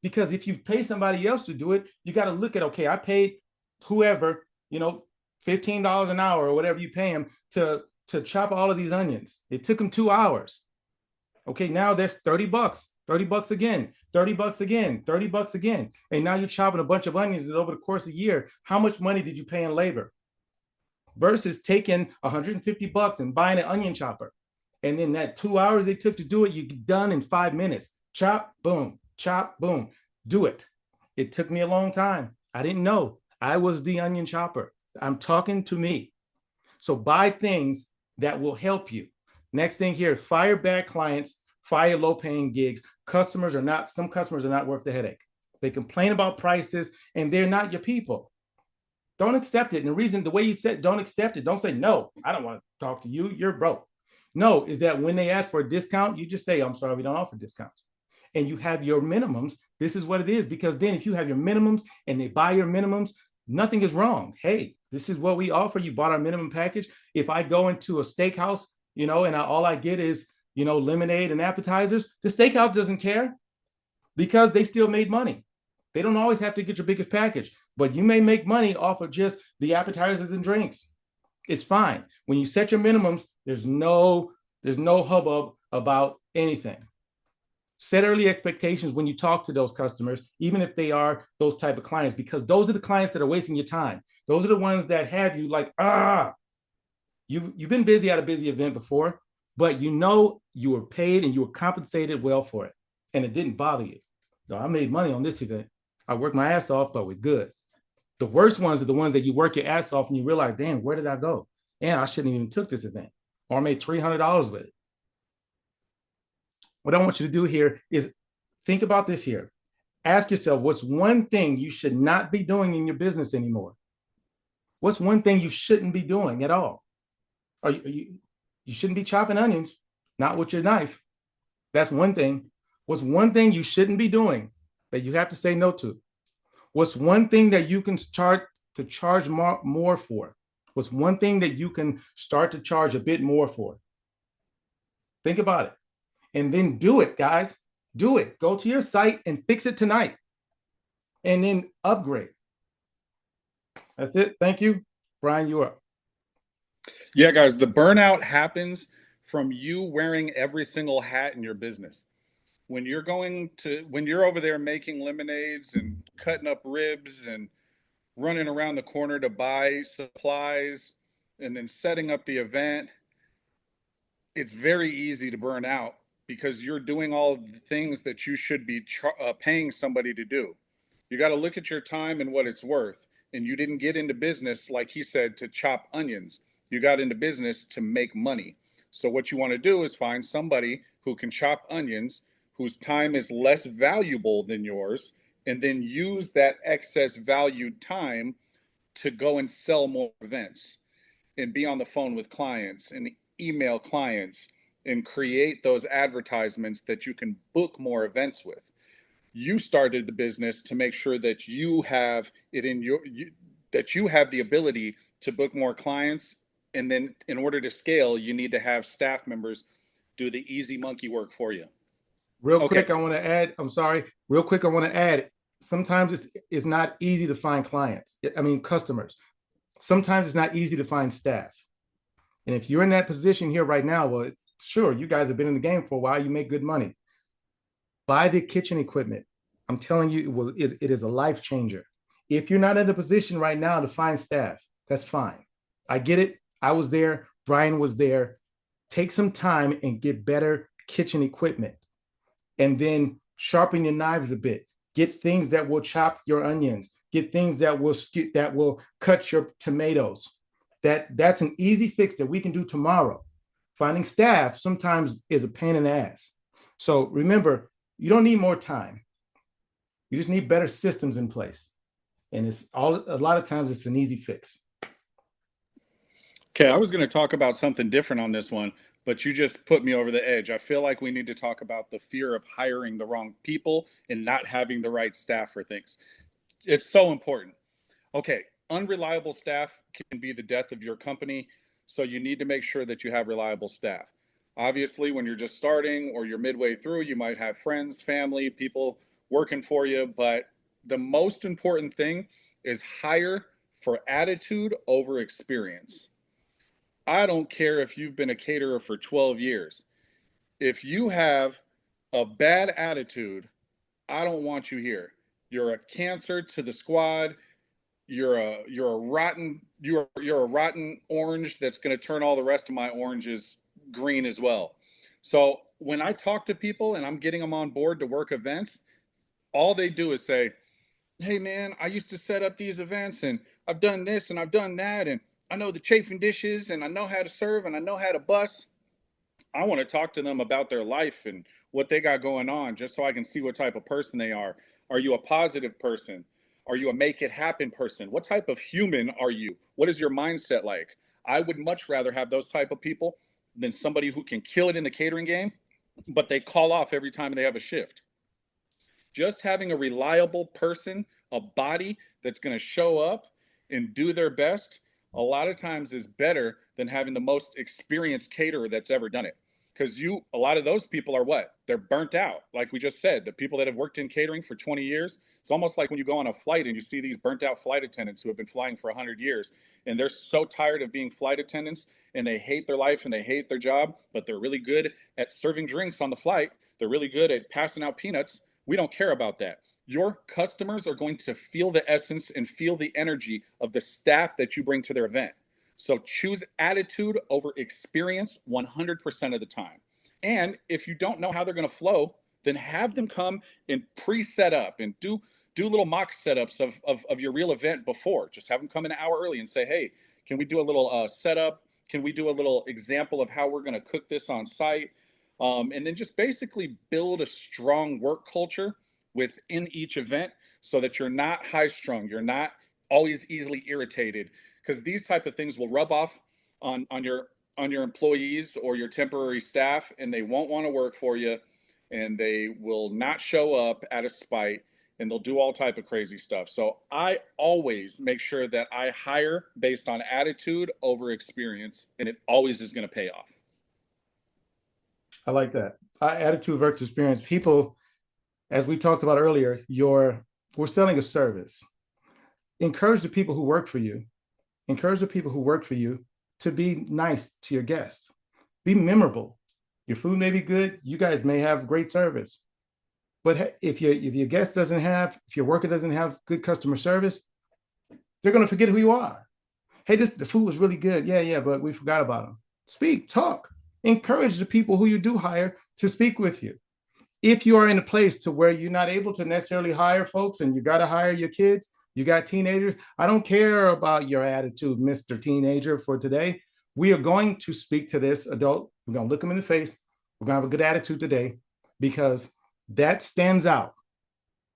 Because if you pay somebody else to do it, you got to look at, okay, I paid whoever, $15 an hour or whatever you pay him to chop all of these onions. It took them 2 hours. Okay, now that's $30, $30 again, $30 again, $30 again. And now you're chopping a bunch of onions over the course of a year. How much money did you pay in labor? Versus taking $150 and buying an onion chopper. And then that 2 hours it took to do it, you're done in 5 minutes. Chop, boom, do it. It took me a long time. I didn't know. I was the onion chopper. I'm talking to me. So buy things that will help you. Next thing here, fire bad clients, fire low-paying gigs. Some customers are not worth the headache. They complain about prices and they're not your people. Don't accept it. And the way you said, don't accept it. Don't say, no, I don't want to talk to you. You're broke. No, is that when they ask for a discount, you just say, I'm sorry, we don't offer discounts. And you have your minimums. This is what it is. Because then if you have your minimums and they buy your minimums, nothing is wrong. Hey, This is what we offer. You bought our minimum package. If I go into a steakhouse, and all I get is, lemonade and appetizers, the steakhouse doesn't care because they still made money. They don't always have to get your biggest package, but you may make money off of just the appetizers and drinks. It's fine. When you set your minimums, there's no hubbub about anything. Set early expectations when you talk to those customers, even if they are those type of clients, because those are the clients that are wasting your time. Those are the ones that have you like, you've been busy at a busy event before, but you were paid and you were compensated well for it, and it didn't bother you. No, I made money on this event. I worked my ass off, but we're good. The worst ones are the ones that you work your ass off and you realize, damn, where did I go? And I shouldn't even took this event, or I made $300 with it. What I want you to do here is think about this here. Ask yourself, what's one thing you should not be doing in your business anymore? What's one thing you shouldn't be doing at all? You shouldn't be chopping onions, not with your knife. That's one thing. What's one thing you shouldn't be doing that you have to say no to? What's one thing that you can start to charge more for? What's one thing that you can start to charge a bit more for? Think about it. And then do it, guys. Do it. Go to your site and fix it tonight. And then upgrade. That's it. Thank you. Brian, you're up. Yeah, guys, the burnout happens from you wearing every single hat in your business. When you're over there making lemonades and cutting up ribs and running around the corner to buy supplies and then setting up the event, it's very easy to burn out because you're doing all of the things that you should be paying somebody to do. You got to look at your time and what it's worth. And you didn't get into business, like he said, to chop onions. You got into business to make money. So what you want to do is find somebody who can chop onions, whose time is less valuable than yours, and then use that excess valued time to go and sell more events and be on the phone with clients and email clients and create those advertisements that you can book more events with. You started the business to make sure that you have it in that you have the ability to book more clients, and then in order to scale you need to have staff members do the easy monkey work for you. Real Okay. quick, I want to add, I'm sorry. Real quick, I want to add, sometimes it's not easy to find customers. Sometimes it's not easy to find staff. And if you're in that position here right now, well, sure, you guys have been in the game for a while. You make good money. Buy the kitchen equipment. I'm telling you, it is a life changer. If you're not in a position right now to find staff, that's fine. I get it. I was there. Brian was there. Take some time and get better kitchen equipment. And then sharpen your knives a bit. Get things that will chop your onions. Get things that will cut your tomatoes. That's an easy fix that we can do tomorrow. Finding staff sometimes is a pain in the ass. So remember, you don't need more time. You just need better systems in place. And a lot of times it's an easy fix. Okay, I was going to talk about something different on this one, but you just put me over the edge. I feel like we need to talk about the fear of hiring the wrong people and not having the right staff for things. It's so important. Okay, unreliable staff can be the death of your company, so you need to make sure that you have reliable staff. Obviously, when you're just starting or you're midway through, you might have friends, family, people working for you, but the most important thing is hire for attitude over experience. I don't care if you've been a caterer for 12 years. If you have a bad attitude, I don't want you here. You're a cancer to the squad. You're a rotten orange that's going to turn all the rest of my oranges green as well. So when I talk to people and I'm getting them on board to work events, all they do is say, "Hey man, I used to set up these events and I've done this and I've done that and I know the chafing dishes and I know how to serve and I know how to bus." I want to talk to them about their life and what they got going on just so I can see what type of person they are. Are you a positive person? Are you a make it happen person? What type of human are you? What is your mindset like? I would much rather have those type of people than somebody who can kill it in the catering game, but they call off every time they have a shift. Just having a reliable person, a body that's going to show up and do their best a lot of times is better than having the most experienced caterer that's ever done it. Because a lot of those people are what? They're burnt out. Like we just said, the people that have worked in catering for 20 years, it's almost like when you go on a flight and you see these burnt out flight attendants who have been flying for 100 years, and they're so tired of being flight attendants and they hate their life and they hate their job, but they're really good at serving drinks on the flight. They're really good at passing out peanuts. We don't care about that. Your customers are going to feel the essence and feel the energy of the staff that you bring to their event. So choose attitude over experience 100% of the time. And if you don't know how they're going to flow, then have them come and pre-set up and do little mock setups of your real event before. Just have them come an hour early and say, hey, can we do a little setup? Can we do a little example of how we're going to cook this on site? And then just basically build a strong work culture within each event so that you're not high strung, you're not always easily irritated, because these type of things will rub off on your employees or your temporary staff, and they won't want to work for you, and they will not show up out of spite, and they'll do all type of crazy stuff. So I always make sure that I hire based on attitude over experience, and it always is going to pay off. I like that. Attitude versus experience. People, as we talked about earlier, we're selling a service. Encourage the people who work for you. Encourage the people who work for you to be nice to your guests. Be memorable. Your food may be good. You guys may have great service. But if your guest doesn't have, if your worker doesn't have good customer service, they're going to forget who you are. Hey, the food was really good. Yeah, but we forgot about them. Speak, talk, encourage the people who you do hire to speak with you. If you are in a place to where you're not able to necessarily hire folks and you got to hire your kids, you got teenagers, I don't care about your attitude, Mr. Teenager, for today. We are going to speak to this adult. We're going to look them in the face. We're going to have a good attitude today because that stands out.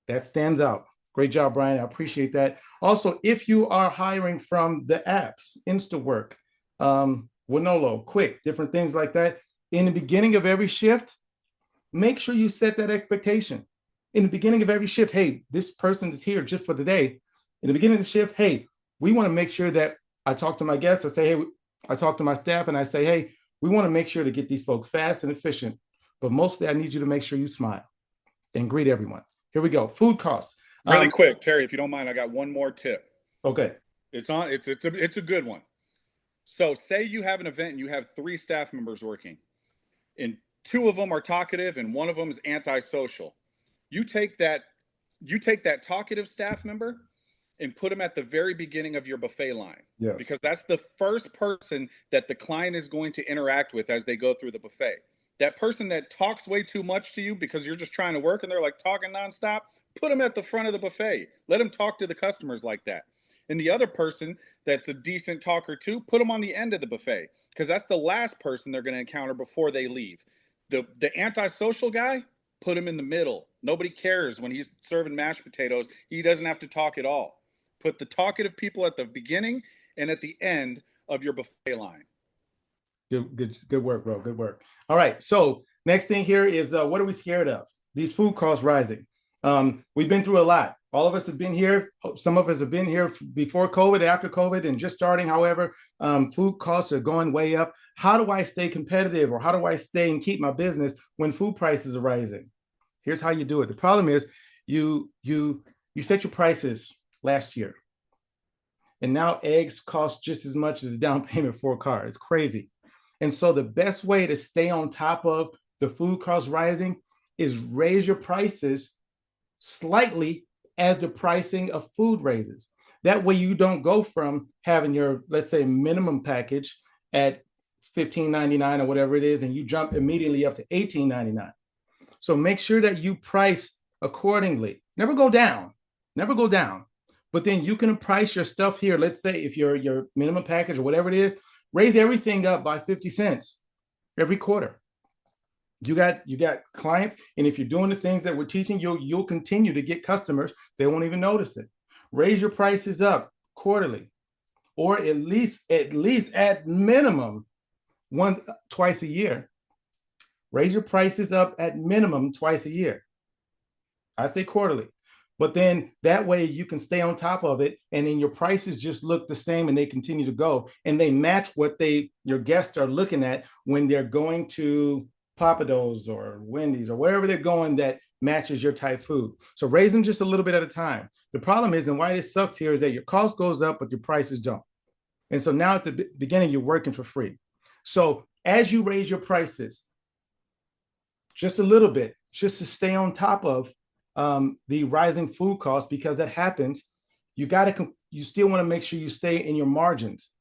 That stands out. Great job, Brian. I appreciate that. Also, if you are hiring from the apps, InstaWork, Winolo, Quick, different things like that, in the beginning of every shift, make sure you set that expectation. In the beginning of every shift, hey, this person is here just for the day. In the beginning of the shift, hey, we want to make sure that I talk to my guests. I say, hey, I talk to my staff and I say, hey, we want to make sure to get these folks fast and efficient. But mostly, I need you to make sure you smile and greet everyone. Here we go. Food costs. Really quick, Terry, if you don't mind, I got one more tip. Okay. It's a good one. So say you have an event and you have 3 staff members working, and 2 of them are talkative and 1 of them is antisocial. You take that talkative staff member and put them at the very beginning of your buffet line. Yes. Because that's the first person that the client is going to interact with as they go through the buffet. That person that talks way too much to you because you're just trying to work and they're like talking nonstop, put them at the front of the buffet. Let them talk to the customers like that. And the other person that's a decent talker too, put them on the end of the buffet because that's the last person they're going to encounter before they leave. The antisocial guy, put him in the middle. Nobody cares when he's serving mashed potatoes. He doesn't have to talk at all. Put the talkative people at the beginning and at the end of your buffet line. Good work, bro. Good work. All right. So next thing here is what are we scared of? These food costs rising. We've been through a lot. All of us have been here. Some of us have been here before COVID, after COVID, and just starting. However, food costs are going way up. How do I stay competitive, or how do I stay and keep my business when food prices are rising? Here's how you do it. The problem is you set your prices last year, and now eggs cost just as much as a down payment for a car. It's crazy. And so the best way to stay on top of the food costs rising is raise your prices slightly as the pricing of food raises. That way you don't go from having your, let's say, minimum package at $15.99 or whatever it is, and you jump immediately up to $18.99. So make sure that you price accordingly. Never go down. Never go down. But then you can price your stuff here. Let's say if your minimum package or whatever it is, raise everything up by 50 cents every quarter. You got clients, and if you're doing the things that we're teaching, you'll continue to get customers. They won't even notice it. Raise your prices up quarterly, or at least at minimum twice a year. Raise your prices up at minimum twice a year. I say quarterly. But then that way you can stay on top of it, and then your prices just look the same and they continue to go, and they match what your guests are looking at when they're going to Papados or Wendy's or wherever they're going that matches your type food. So raise them just a little bit at a time. The problem is, and why this sucks here, is that your cost goes up, but your prices don't. And so now at the beginning, you're working for free. So as you raise your prices just a little bit, just to stay on top of the rising food costs, because that happens, you still want to make sure you stay in your margins.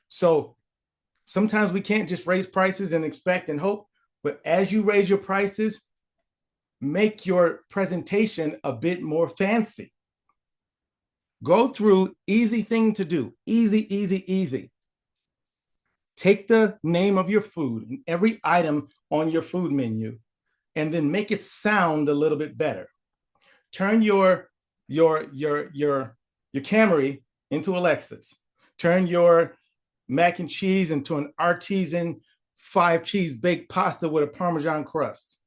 So sometimes we can't just raise prices and expect and hope, but as you raise your prices, make your presentation a bit more fancy. Go through, easy thing to do, easy, easy, easy. Take the name of your food and every item on your food menu, and then make it sound a little bit better. Turn your Camry into Alexis. Turn your mac and cheese into an artisan 5-cheese baked pasta with a Parmesan crust.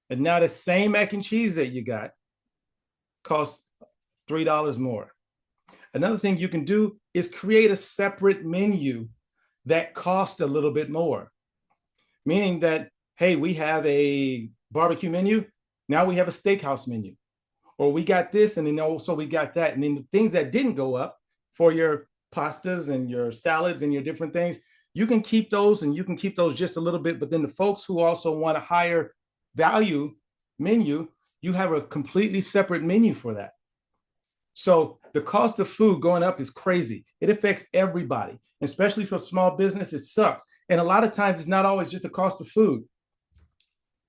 And now the same mac and cheese that you got costs $3 more. Another thing you can do is create a separate menu that costs a little bit more. Meaning that, hey, we have a barbecue menu, now we have a steakhouse menu. Or we got this, and then also we got that. And then the things that didn't go up for your pastas and your salads and your different things, you can keep those, and you can keep those just a little bit. But then the folks who also want a higher value menu, you have a completely separate menu for that. So the cost of food going up is crazy. It affects everybody, especially for small business. It sucks. And a lot of times it's not always just the cost of food.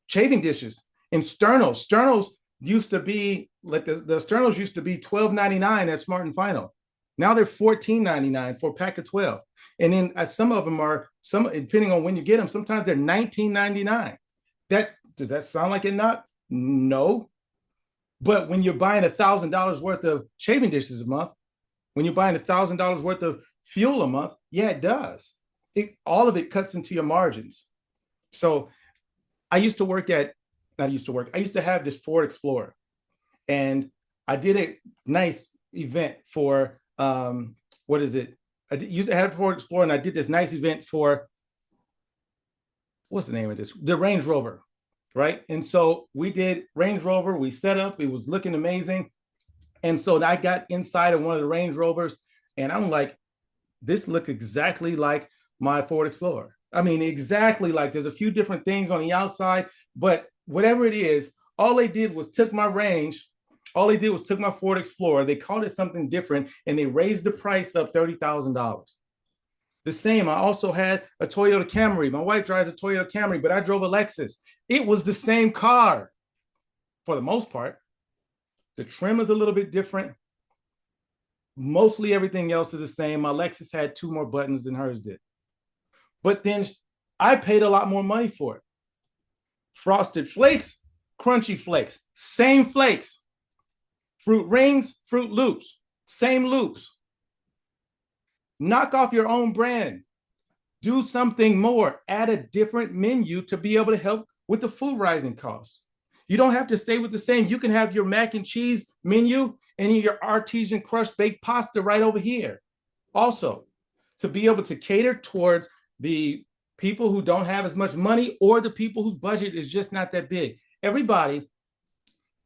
Chafing dishes and sternos used to be like the sternos used to be $12.99 at Smart and Final. Now they're $14.99 for a pack of 12. And then some of them are, depending on when you get them, sometimes they're $19.99. Does that sound like it not? No. But when you're buying $1,000 worth of shaving dishes a month, when you're buying $1,000 worth of fuel a month, yeah, it does. All of it cuts into your margins. So I used to have this Ford Explorer, and I did a nice event for, I used to have a Ford Explorer, and I did this nice event for, what's the name of this? The Range Rover, right? And so we did Range Rover, we set up, it was looking amazing. And so I got inside of one of the Range Rovers, and I'm like, this looked exactly like my Ford Explorer. I mean, exactly like, there's a few different things on the outside, but whatever it is, all they did was took my Ford Explorer, they called it something different, and they raised the price up $30,000. The same, I also had a Toyota Camry. My wife drives a Toyota Camry, but I drove a Lexus. It was the same car for the most part. The trim is a little bit different. Mostly everything else is the same. My Lexus had 2 more buttons than hers did. But then I paid a lot more money for it. Frosted Flakes, Crunchy Flakes, same flakes. Fruit Rings, Fruit Loops, same loops. Knock off your own brand. Do something more. Add a different menu to be able to help with the food rising costs. You don't have to stay with the same. You can have your mac and cheese menu and your artisan crushed baked pasta right over here. Also, to be able to cater towards the people who don't have as much money, or the people whose budget is just not that big. Everybody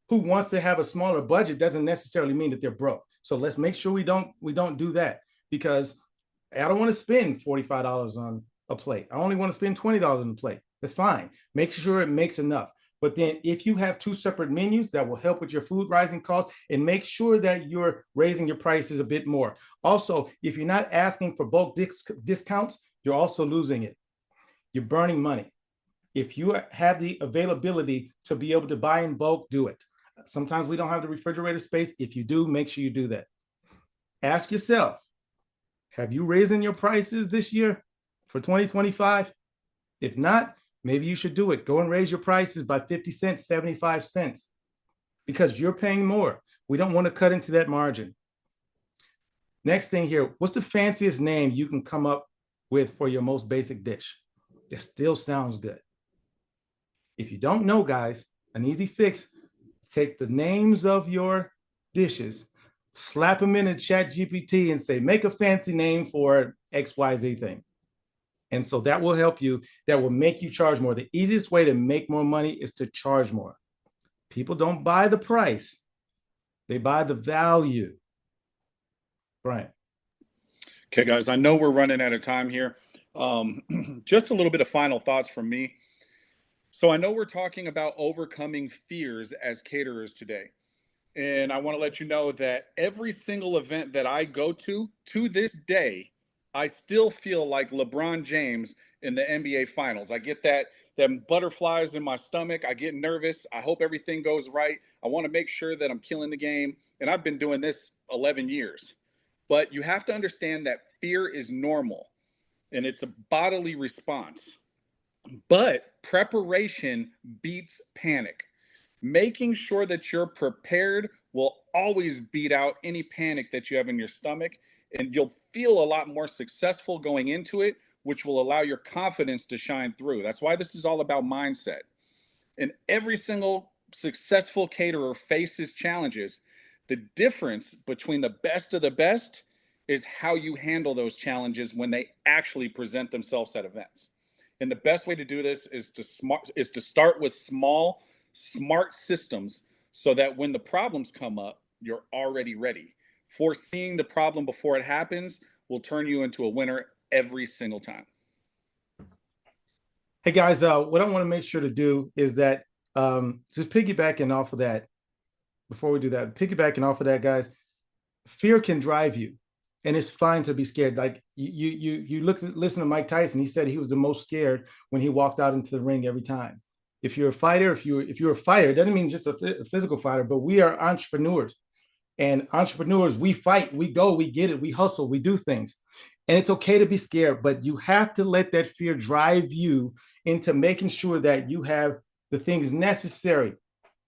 who wants to have a smaller budget doesn't necessarily mean that they're broke. So let's make sure we don't do that, because I don't want to spend $45 on a plate. I only want to spend $20 on a plate. That's fine. Make sure it makes enough. But then if you have 2 separate menus, that will help with your food rising costs, and make sure that you're raising your prices a bit more. Also, if you're not asking for bulk discounts, you're also losing it. You're burning money. If you have the availability to be able to buy in bulk, do it. Sometimes we don't have the refrigerator space. If you do, make sure you do that. Ask yourself, have you raised your prices this year for 2025? If not, maybe you should do it. Go and raise your prices by 50 cents, 75 cents, because you're paying more. We don't want to cut into that margin. Next thing here, what's the fanciest name you can come up with for your most basic dish? It still sounds good. If you don't know, guys, an easy fix, take the names of your dishes, slap them in a chat GPT and say, make a fancy name for XYZ thing. And so that will help you. That will make you charge more. The easiest way to make more money is to charge more. People don't buy the price. They buy the value. Brian. Okay, guys, I know we're running out of time here. Just a little bit of final thoughts from me. So I know we're talking about overcoming fears as caterers today. And I want to let you know that every single event that I go to this day, I still feel like LeBron James in the NBA Finals. I get them butterflies in my stomach. I get nervous. I hope everything goes right. I want to make sure that I'm killing the game. And I've been doing this 11 years. But you have to understand that fear is normal and it's a bodily response. But preparation beats panic. Making sure that you're prepared will always beat out any panic that you have in your stomach, and you'll feel a lot more successful going into it, which will allow your confidence to shine through. That's why this is all about mindset. And every single successful caterer faces challenges. The difference between the best of the best is how you handle those challenges when they actually present themselves at events. And the best way to do this is to start with small, smart systems so that when the problems come up, you're already ready. Foreseeing the problem before it happens will turn you into a winner every single time. Hey guys, what I want to make sure to do is that just piggybacking off of that, before we do that, piggybacking off of that, guys, fear can drive you. And it's fine to be scared. Like listen to Mike Tyson. He said he was the most scared when he walked out into the ring every time. If you're a fighter, if you're a fighter, it doesn't mean just a physical fighter, but we are entrepreneurs. And entrepreneurs, we fight, we go, we get it, we hustle, we do things. And it's okay to be scared, but you have to let that fear drive you into making sure that you have the things necessary.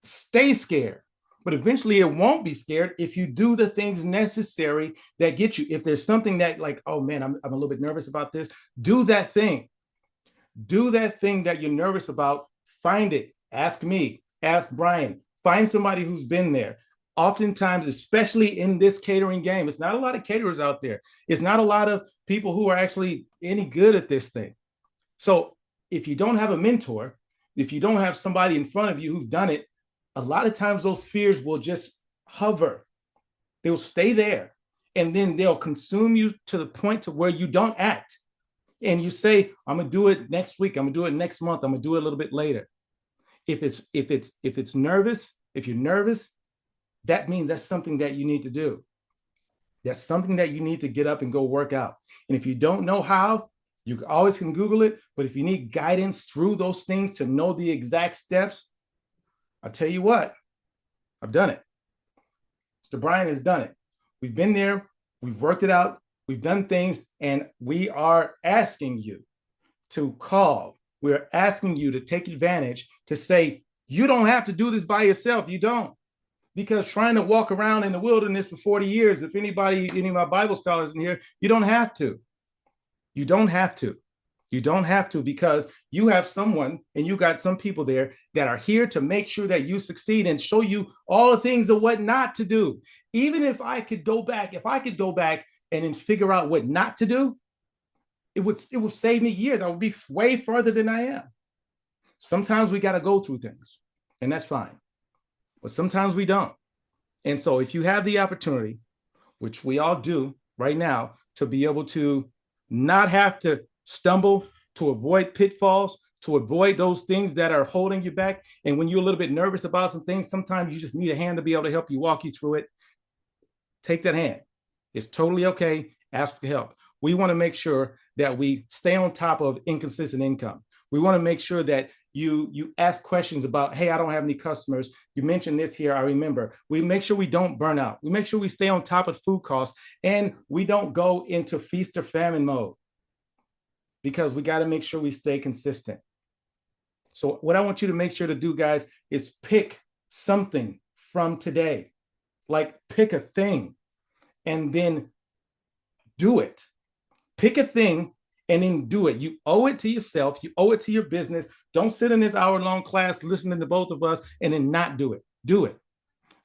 Stay scared. But eventually it won't be scared if you do the things necessary that get you. If there's something that like, oh man, I'm a little bit nervous about this, do that thing. Do that thing that you're nervous about. Find it. Ask me, ask Brian, find somebody who's been there. Oftentimes, especially in this catering game, it's not a lot of caterers out there. It's not a lot of people who are actually any good at this thing. So if you don't have a mentor, if you don't have somebody in front of you who's done it, a lot of times those fears will just hover. They'll stay there. And then they'll consume you to the point to where you don't act. And you say, I'm gonna do it next week, I'm gonna do it next month, I'm gonna do it a little bit later. If you're nervous, that means that's something that you need to do. That's something that you need to get up and go work out. And if you don't know how, you always can Google it. But if you need guidance through those things to know the exact steps, I'll tell you what, I've done it. Mr. Brian has done it. We've been there, we've worked it out, we've done things, and we are asking you to call. We're asking you to take advantage, to say, you don't have to do this by yourself. You don't. Because trying to walk around in the wilderness for 40 years, if any of my Bible scholars in here, you don't have to. You don't have to. You don't have to, because you have someone and you got some people there that are here to make sure that you succeed and show you all the things of what not to do. Even if I could go back and then figure out what not to do, it would save me years. I would be way further than I am. Sometimes we got to go through things, and that's fine. But sometimes we don't. And so if you have the opportunity, which we all do right now, to be able to not have to stumble, to avoid pitfalls, to avoid those things that are holding you back. And when you're a little bit nervous about some things, sometimes you just need a hand to be able to help you, walk you through it. Take that hand. It's totally okay. Ask for help. We want to make sure that we stay on top of inconsistent income. We want to make sure that you ask questions about, hey, I don't have any customers. You mentioned this here, I remember. We make sure we don't burn out. We make sure we stay on top of food costs, and we don't go into feast or famine mode, because we got to make sure we stay consistent. So what I want you to make sure to do, guys, is pick something from today. Like, pick a thing and then do it. Pick a thing and then do it. You owe it to yourself. You owe it to your business. Don't sit in this hour-long class listening to both of us and then not do it. Do it.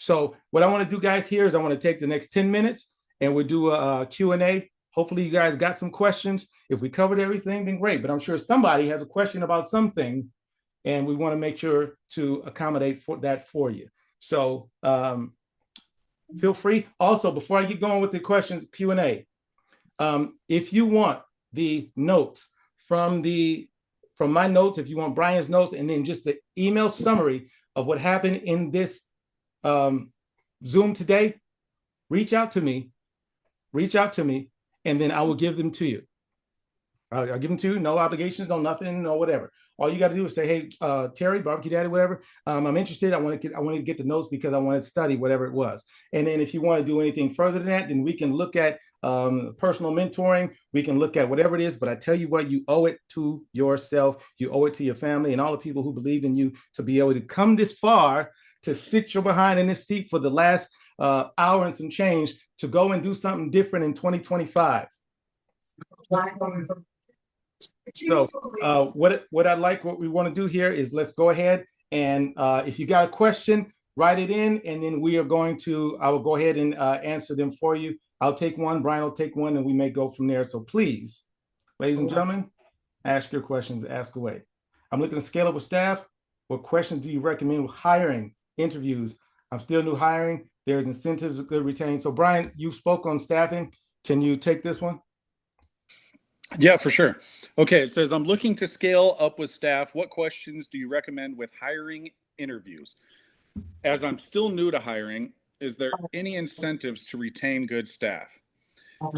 So what I want to do, guys, here is I want to take the next 10 minutes and we'll do a Q&A. Hopefully you guys got some questions. If we covered everything, then great. But I'm sure somebody has a question about something, and we want to make sure to accommodate for that for you. So feel free. Also, before I get going with the questions, Q&A, if you want the notes from my notes, if you want Brian's notes, and then just the email summary of what happened in this Zoom today, reach out to me, and then I will give them to you. I'll give them to you, no obligations, no nothing, no whatever. All you got to do is say, hey, Terry, Barbecue Daddy, whatever, I'm interested. I want to get the notes because I want to study whatever it was. And then if you want to do anything further than that, then we can look at personal mentoring. We can look at whatever it is. But I tell you what, you owe it to yourself. You owe it to your family and all the people who believe in you to be able to come this far, to sit your behind in this seat for the last hour and some change, to go and do something different in 2025. So what we want to do here is let's go ahead and if you got a question, write it in, and then I will go ahead and answer them for you. I'll take one, Brian will take one, and we may go from there. So please, ladies and gentlemen, ask your questions, ask away. I'm looking to scale up with staff. What questions do you recommend with hiring, interviews? I'm still new hiring. There's incentives that could retain. So Brian, you spoke on staffing. Can you take this one? Yeah, for sure. Okay, it says, I'm looking to scale up with staff. What questions do you recommend with hiring, interviews? As I'm still new to hiring, is there any incentives to retain good staff?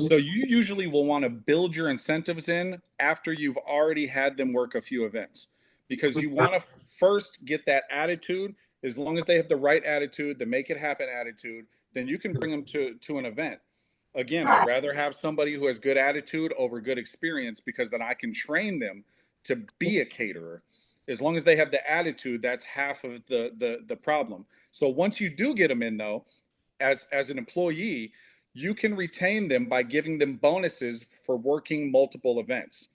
So you usually will want to build your incentives in after you've already had them work a few events, because you want to first get that attitude. As long as they have the right attitude, the make it happen attitude, then you can bring them to an event. Again, I'd rather have somebody who has good attitude over good experience, because then I can train them to be a caterer. As long as they have the attitude, that's half of the problem. So once you do get them in, though, as an employee, you can retain them by giving them bonuses for working multiple events.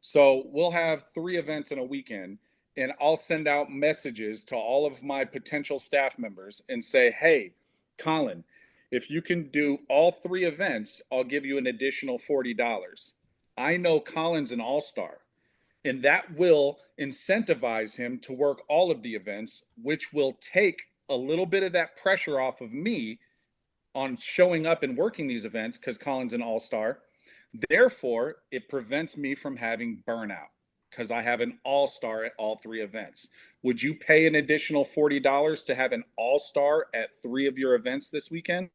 So we'll have 3 events in a weekend, and I'll send out messages to all of my potential staff members and say, hey, Colin, if you can do all 3 events, I'll give you an additional $40. I know Colin's an all-star, and that will incentivize him to work all of the events, which will take a little bit of that pressure off of me on showing up and working these events, because Colin's an all-star. Therefore, it prevents me from having burnout, because I have an all-star at all 3 events. Would you pay an additional $40 to have an all-star at 3 of your events this weekend?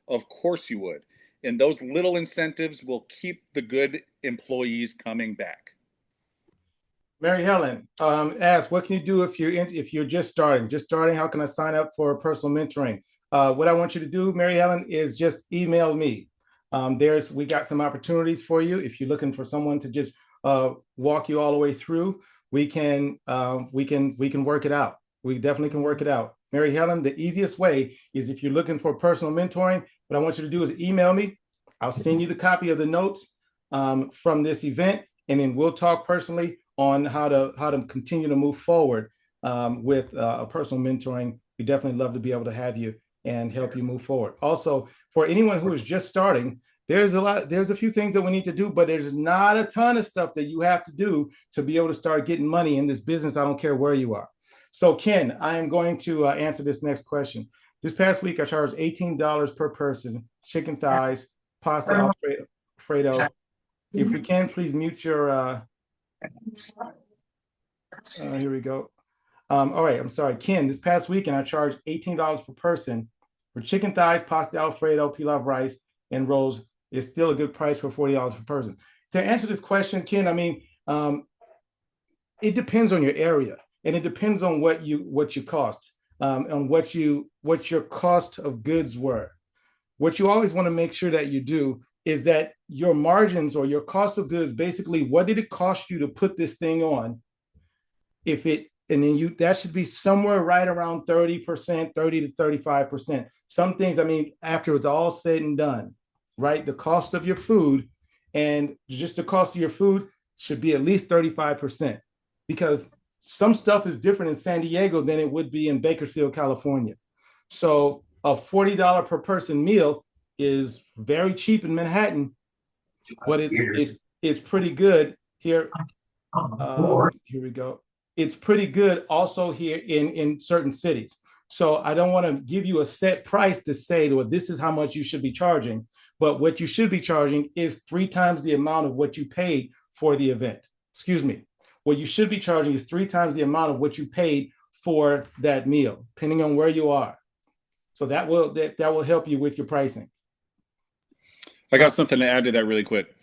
Of course you would. And those little incentives will keep the good employees coming back. Mary Helen asks, what can you do if you're just starting? How can I sign up for personal mentoring? What I want you to do, Mary Helen, is just email me. We got some opportunities for you. If you're looking for someone to just walk you all the way through, we can work it out. We definitely can work it out. Mary Helen, the easiest way is, if you're looking for personal mentoring, what I want you to do is email me. I'll send you the copy of the notes from this event, and then we'll talk personally on how to continue to move forward with personal mentoring. We definitely love to be able to have you and help you move forward. Also, for anyone who is just starting, there's a few things that we need to do, but there's not a ton of stuff that you have to do to be able to start getting money in this business. I don't care where you are. So Ken, I am going to answer this next question. This past week, I charged $18 per person, chicken thighs, pasta Alfredo. If we can, please mute your, here we go. All right, I'm sorry, Ken, this past weekend, I charged $18 per person for chicken thighs, pasta Alfredo, pilaf rice, and rolls. It's still a good price for $40 per person. To answer this question, Ken, I mean, it depends on your area, and it depends on what you cost, and what your cost of goods were. What you always want to make sure that you do is that your margins or your cost of goods, basically, what did it cost you to put this thing on? And then that should be somewhere right around 30%, 30 to 35%. Some things, I mean, after it's all said and done, right? The cost of your food, and just the cost of your food, should be at least 35%, because some stuff is different in San Diego than it would be in Bakersfield, California. So a $40 per person meal is very cheap in Manhattan, but it's pretty good here. Here we go. It's pretty good also here in certain cities. So I don't want to give you a set price to say, well, this is how much you should be charging. But what you should be charging is 3 times the amount of what you paid for the event. Excuse me. What you should be charging is 3 times the amount of what you paid for that meal, depending on where you are. So that will help you with your pricing. I got something to add to that really quick.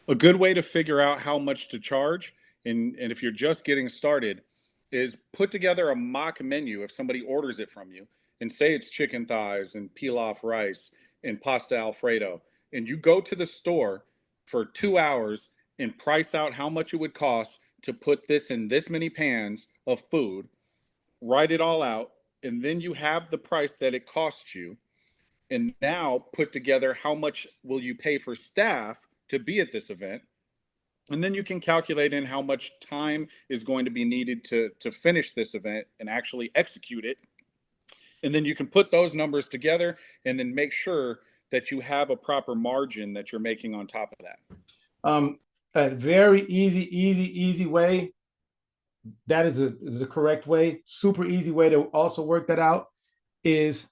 A good way to figure out how much to charge, and if you're just getting started, is put together a mock menu if somebody orders it from you and say it's chicken thighs and pilaf rice and pasta Alfredo. And you go to the store for 2 hours and price out how much it would cost to put this in this many pans of food, write it all out, and then you have the price that it costs you. And now put together how much will you pay for staff to be at this event. And then you can calculate in how much time is going to be needed to finish this event and actually execute it. And then you can put those numbers together and then make sure that you have a proper margin that you're making on top of that. A very easy way. That is a correct way. Super easy way to also work that out is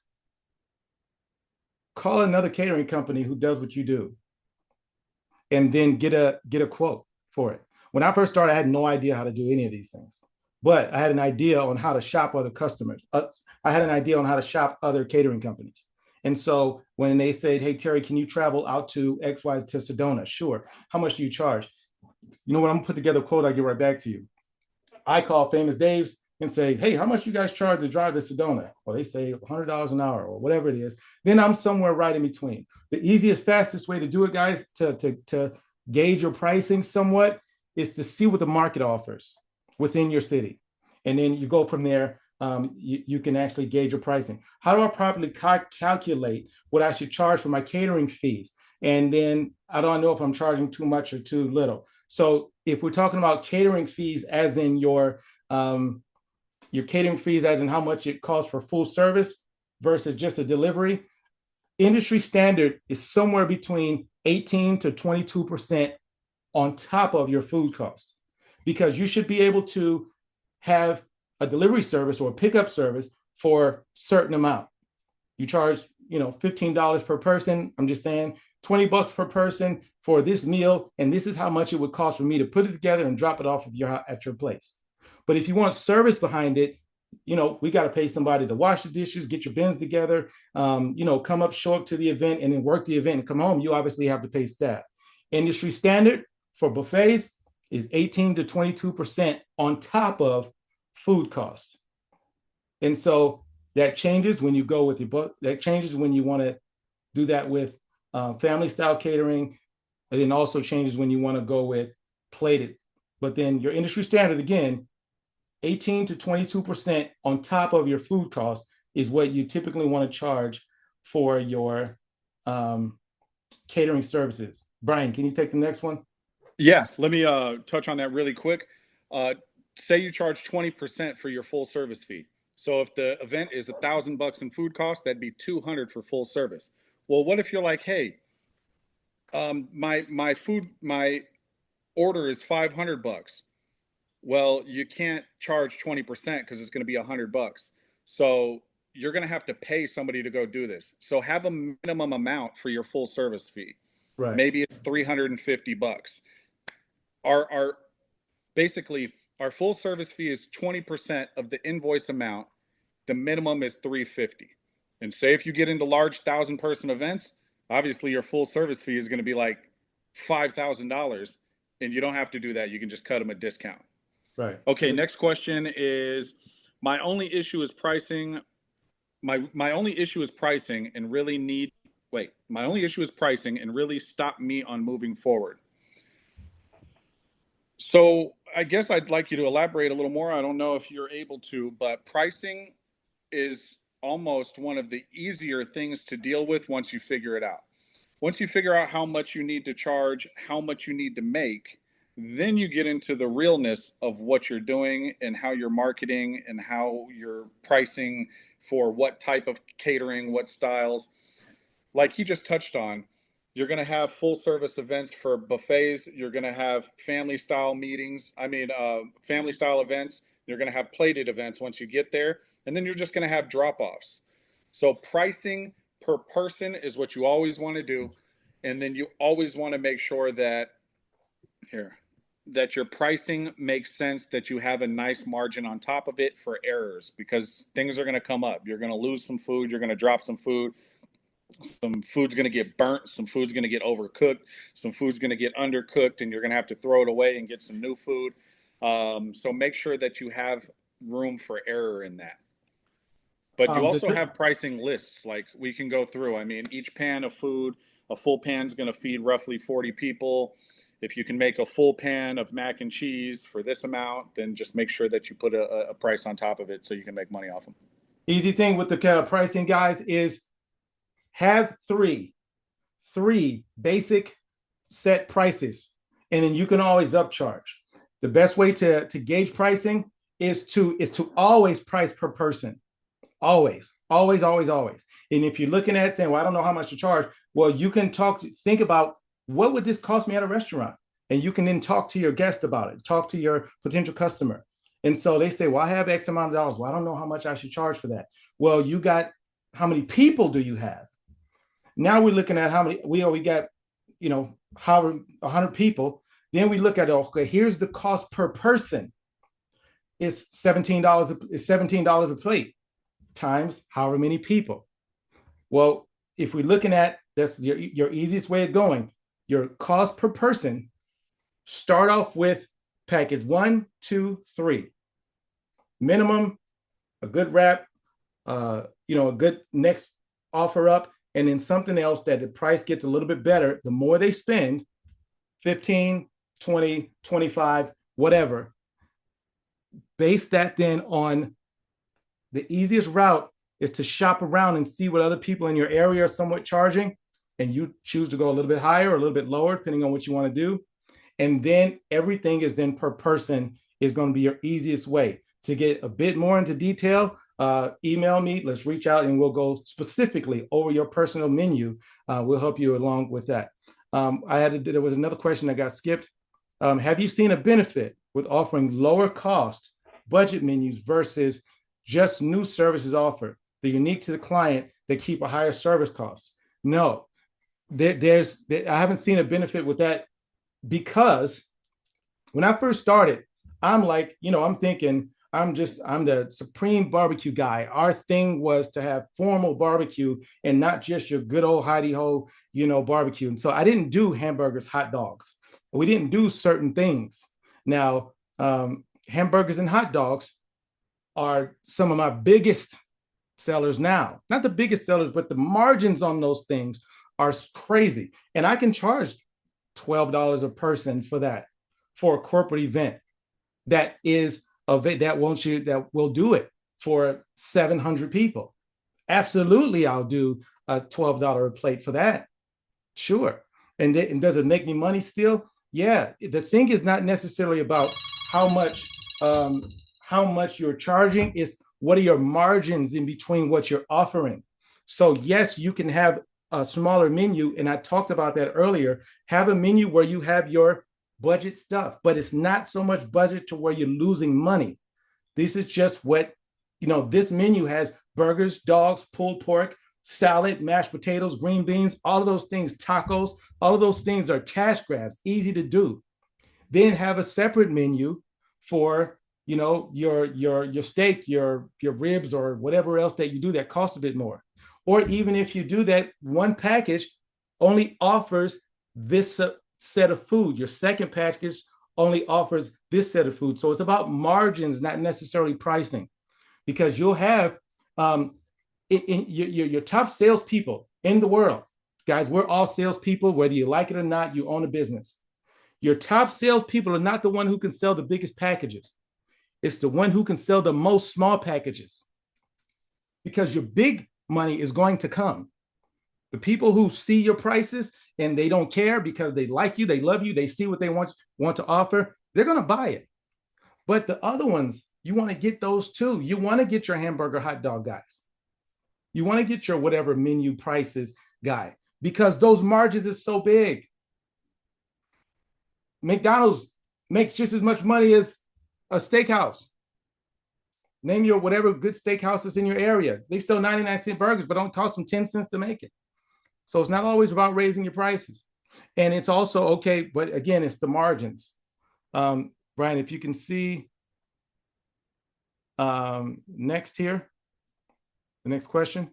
call another catering company who does what you do, and then get a quote for it. When I first started, I had no idea how to do any of these things, but I had an idea on how to shop other customers. I had an idea on how to shop other catering companies. And so when they said, "Hey, Terry, can you travel out to XY to Sedona?" Sure. How much do you charge? You know what? I'm gonna put together a quote. I'll get right back to you. I call Famous Dave's and say, "Hey, how much you guys charge to drive to Sedona?" Well, they say $100 an hour or whatever it is. Then I'm somewhere right in between. The easiest, fastest way to do it, guys, to gauge your pricing somewhat is to see what the market offers within your city. And then you go from there. You can actually gauge your pricing. How do I properly calculate what I should charge for my catering fees? And then I don't know if I'm charging too much or too little. So if we're talking about catering fees, as in your catering fees, as in how much it costs for full service versus just a delivery, industry standard is somewhere between 18 to 22% on top of your food cost, because you should be able to have a delivery service or a pickup service for a certain amount. You charge, $15 per person. I'm just saying $20 per person for this meal, and this is how much it would cost for me to put it together and drop it off at your place. But if you want service behind it, we got to pay somebody to wash the dishes, get your bins together, come up, show up to the event, and then work the event and come home. You obviously have to pay staff. Industry standard for buffets is 18 to 22% on top of food costs. And so that changes when you go with that changes when you want to do that with family style catering. And then also changes when you want to go with plated. But then your industry standard, again, 18 to 22% on top of your food cost is what you typically want to charge for your catering services. Brian, can you take the next one? Yeah, let me touch on that really quick. Say you charge 20% for your full service fee. So if the event is $1,000 in food cost, that'd be 200 for full service. Well, what if you're like, hey, my order is $500. Well, you can't charge 20% because it's going to be $100. So you're going to have to pay somebody to go do this. So have a minimum amount for your full service fee. Right. Maybe it's $350. Our basically our full service fee is 20% of the invoice amount. The minimum is $350. And say if you get into large 1,000-person events, obviously your full service fee is going to be like $5,000, and you don't have to do that. You can just cut them a discount. Right. Okay, next question is, my only issue is pricing. My only issue is pricing and really my only issue is pricing and really stop me on moving forward. So I guess I'd like you to elaborate a little more. I don't know if you're able to, but pricing is almost one of the easier things to deal with once you figure it out. Once you figure out how much you need to charge, how much you need to make, then you get into the realness of what you're doing and how you're marketing and how you're pricing for what type of catering, what styles. Like he just touched on, you're going to have full service events for buffets. You're going to have family style meetings. Family style events. You're going to have plated events once you get there. And then you're just going to have drop offs. So pricing per person is what you always want to do. And then you always want to make sure that here, that your pricing makes sense, that you have a nice margin on top of it for errors, because things are going to come up. You're going to lose some food. You're going to drop some food. Some food's going to get burnt, some food's going to get overcooked, some food's going to get undercooked, and you're going to have to throw it away and get some new food. So make sure that you have room for error in that. But you also have pricing lists, like we can go through. I mean, each pan of food, a full pan's going to feed roughly 40 people. If you can make a full pan of mac and cheese for this amount, then just make sure that you put a price on top of it so you can make money off them. Easy thing with the pricing, guys, is have three basic set prices, and then you can always upcharge. The best way to gauge pricing is to always price per person. Always. And if you're looking at saying, well, I don't know how much to charge, well, you can think about, what would this cost me at a restaurant? And you can then talk to your guest about it, talk to your potential customer. And so they say, well, I have X amount of dollars. Well, I don't know how much I should charge for that. Well, you got, how many people do you have? Now we're looking at how many, we got, however, 100 people. Then we look at, okay, here's the cost per person. It's $17 a plate times however many people. Well, if we're looking at, that's your easiest way of going, your cost per person, start off with package 1, 2, 3. Minimum, a good wrap, a good next offer up, and then something else that the price gets a little bit better. The more they spend, 15, 20, 25, whatever. Base that then on the easiest route is to shop around and see what other people in your area are somewhat charging, and you choose to go a little bit higher or a little bit lower, depending on what you want to do. And then everything is then per person is going to be your easiest way. To get a bit more into detail, email me, let's reach out, and we'll go specifically over your personal menu. We'll help you along with that. There was another question that got skipped. Have you seen a benefit with offering lower cost budget menus versus just new services offered? They're unique to the client, they keep a higher service cost. No, I haven't seen a benefit with that, because when I first started, I'm like, I'm thinking, I'm the supreme barbecue guy. Our thing was to have formal barbecue and not just your good old hidey-ho, barbecue. And so I didn't do hamburgers, hot dogs. We didn't do certain things. Now, hamburgers and hot dogs are some of my biggest sellers now. Not the biggest sellers, but the margins on those things are crazy. And I can charge $12 a person for that, for a corporate event that will do it for 700 people. Absolutely, I'll do a $12 a plate for that. Sure. And does it make me money still? Yeah. The thing is not necessarily about how much you're charging, is what are your margins in between what you're offering. So yes, you can have a smaller menu, and I talked about that earlier. Have a menu where you have your budget stuff, but it's not so much budget to where you're losing money. This is just what, this menu has: burgers, dogs, pulled pork, salad, mashed potatoes, green beans, all of those things, tacos, all of those things are cash grabs, easy to do. Then have a separate menu for, your steak, your ribs, or whatever else that you do that costs a bit more. Or even if you do that, one package only offers this set of food. Your second package only offers this set of food. So it's about margins, not necessarily pricing, because you'll have your top salespeople in the world. Guys, we're all salespeople, whether you like it or not. You own a business. Your top salespeople are not the one who can sell the biggest packages. It's the one who can sell the most small packages, because your big money is going to come. The people who see your prices and they don't care because they like you, they love you, they see what they want to offer, they're going to buy it. But the other ones, you want to get those too. You want to get your hamburger, hot dog guys. You want to get your whatever menu prices guy because those margins is so big. McDonald's makes just as much money as a steakhouse. Name your whatever good steakhouses in your area. They sell 99-cent burgers, but don't cost them 10 cents to make it. So it's not always about raising your prices. And it's also okay, but again, it's the margins. Brian, if you can see next here, the next question.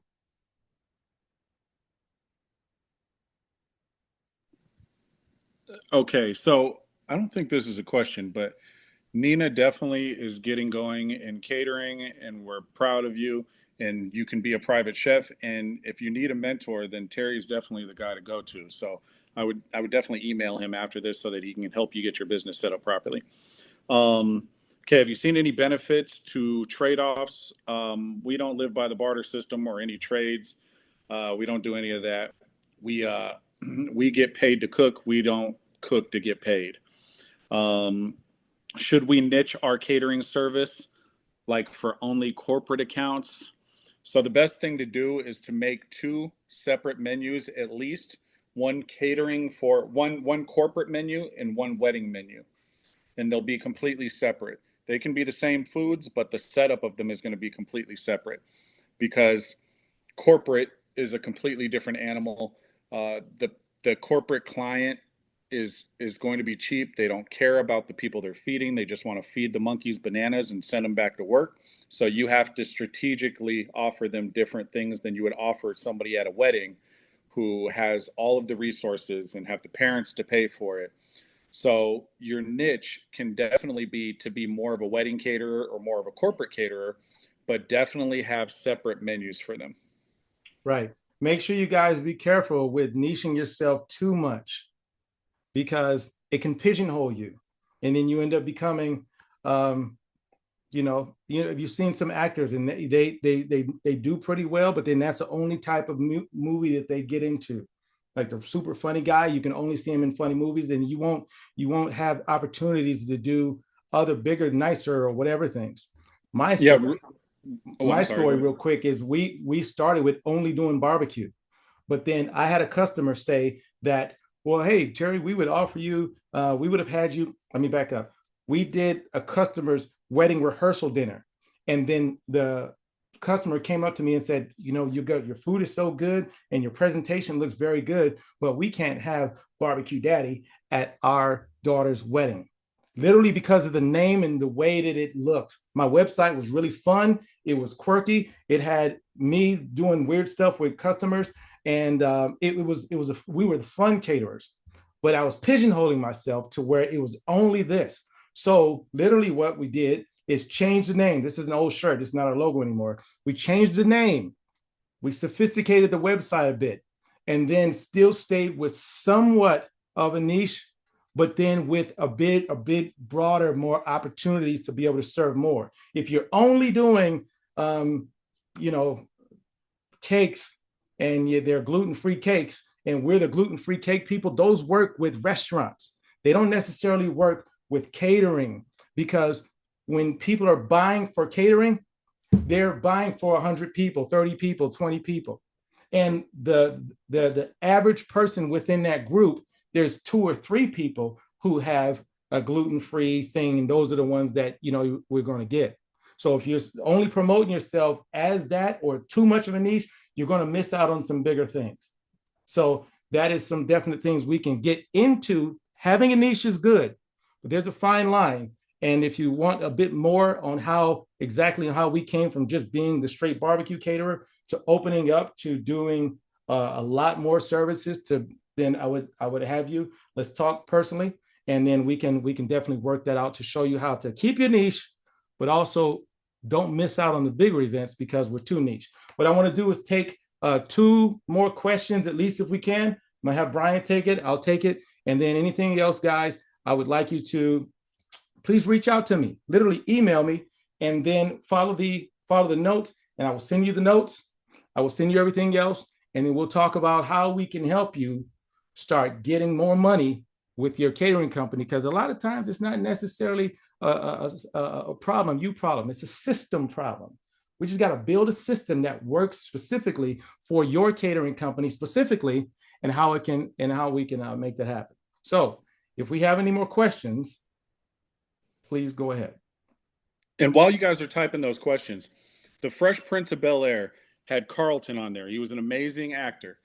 Okay, so I don't think this is a question, but Nina definitely is getting going in catering, and we're proud of you. And you can be a private chef. And if you need a mentor, then Terry's definitely the guy to go to. So I would definitely email him after this so that he can help you get your business set up properly. Okay, have you seen any benefits to trade-offs? We don't live by the barter system or any trades. We don't do any of that. We we get paid to cook. We don't cook to get paid. Um, should we niche our catering service like for only corporate accounts? So the best thing to do is to make two separate menus at least, one catering for one corporate menu and one wedding menu, and they'll be completely separate. They can be the same foods, but the setup of them is going to be completely separate, because corporate is a completely different animal. The corporate client is going to be cheap. They don't care about the people they're feeding. They just want to feed the monkeys bananas and send them back to work. So you have to strategically offer them different things than you would offer somebody at a wedding who has all of the resources and have the parents to pay for it. So your niche can definitely be to be more of a wedding caterer or more of a corporate caterer, but definitely have separate menus for them. Right. Make sure you guys be careful with niching yourself too much because it can pigeonhole you. And then you end up becoming, you've seen some actors and they do pretty well, but then that's the only type of movie that they get into. Like the super funny guy, you can only see him in funny movies. Then you won't have opportunities to do other bigger, nicer, or whatever things. My Yeah. story, Oh, my I'm sorry. story, real quick, is we started with only doing barbecue, but then I had a customer say that, well, hey Terry, we would offer you, we would have had you. Let me back up. We did a customer's wedding rehearsal dinner, and then the customer came up to me and said, your food is so good and your presentation looks very good, but we can't have barbecue daddy at our daughter's wedding, literally because of the name and the way that it looked. My website was really fun. It was quirky. It had me doing weird stuff with customers, and we were the fun caterers, but I was pigeonholing myself to where it was only this. So literally, what we did is change the name. This is an old shirt. This is not our logo anymore. We changed the name. We sophisticated the website a bit, and then still stayed with somewhat of a niche, but then with a bit broader, more opportunities to be able to serve more. If you're only doing, you know, cakes and they're gluten-free cakes, and we're the gluten-free cake people, those work with restaurants. They don't necessarily work with catering, because when people are buying for catering, they're buying for 100 people, 30 people, 20 people. And the average person within that group, there's 2 or 3 people who have a gluten-free thing, and those are the ones that we're going to get. So if you're only promoting yourself as that, or too much of a niche, you're going to miss out on some bigger things. So that is some definite things we can get into. Having a niche is good, but there's a fine line. And if you want a bit more on how we came from just being the straight barbecue caterer to opening up to doing a lot more services, then I would have you. Let's talk personally, and then we can definitely work that out to show you how to keep your niche, but also don't miss out on the bigger events because we're too niche. What I want to do is take 2 more questions, at least if we can. I'm gonna have Brian take it. I'll take it, and then anything else, guys, I would like you to please reach out to me. Literally email me, and then follow the notes, and I will send you the notes. I will send you everything else, and then we'll talk about how we can help you start getting more money with your catering company. Because a lot of times it's not necessarily a problem. It's a system problem. We just got to build a system that works specifically for your catering company specifically, and how we can make that happen. So if we have any more questions, please go ahead. And while you guys are typing those questions, The Fresh Prince of Bel-Air had Carlton on there. He was an amazing actor.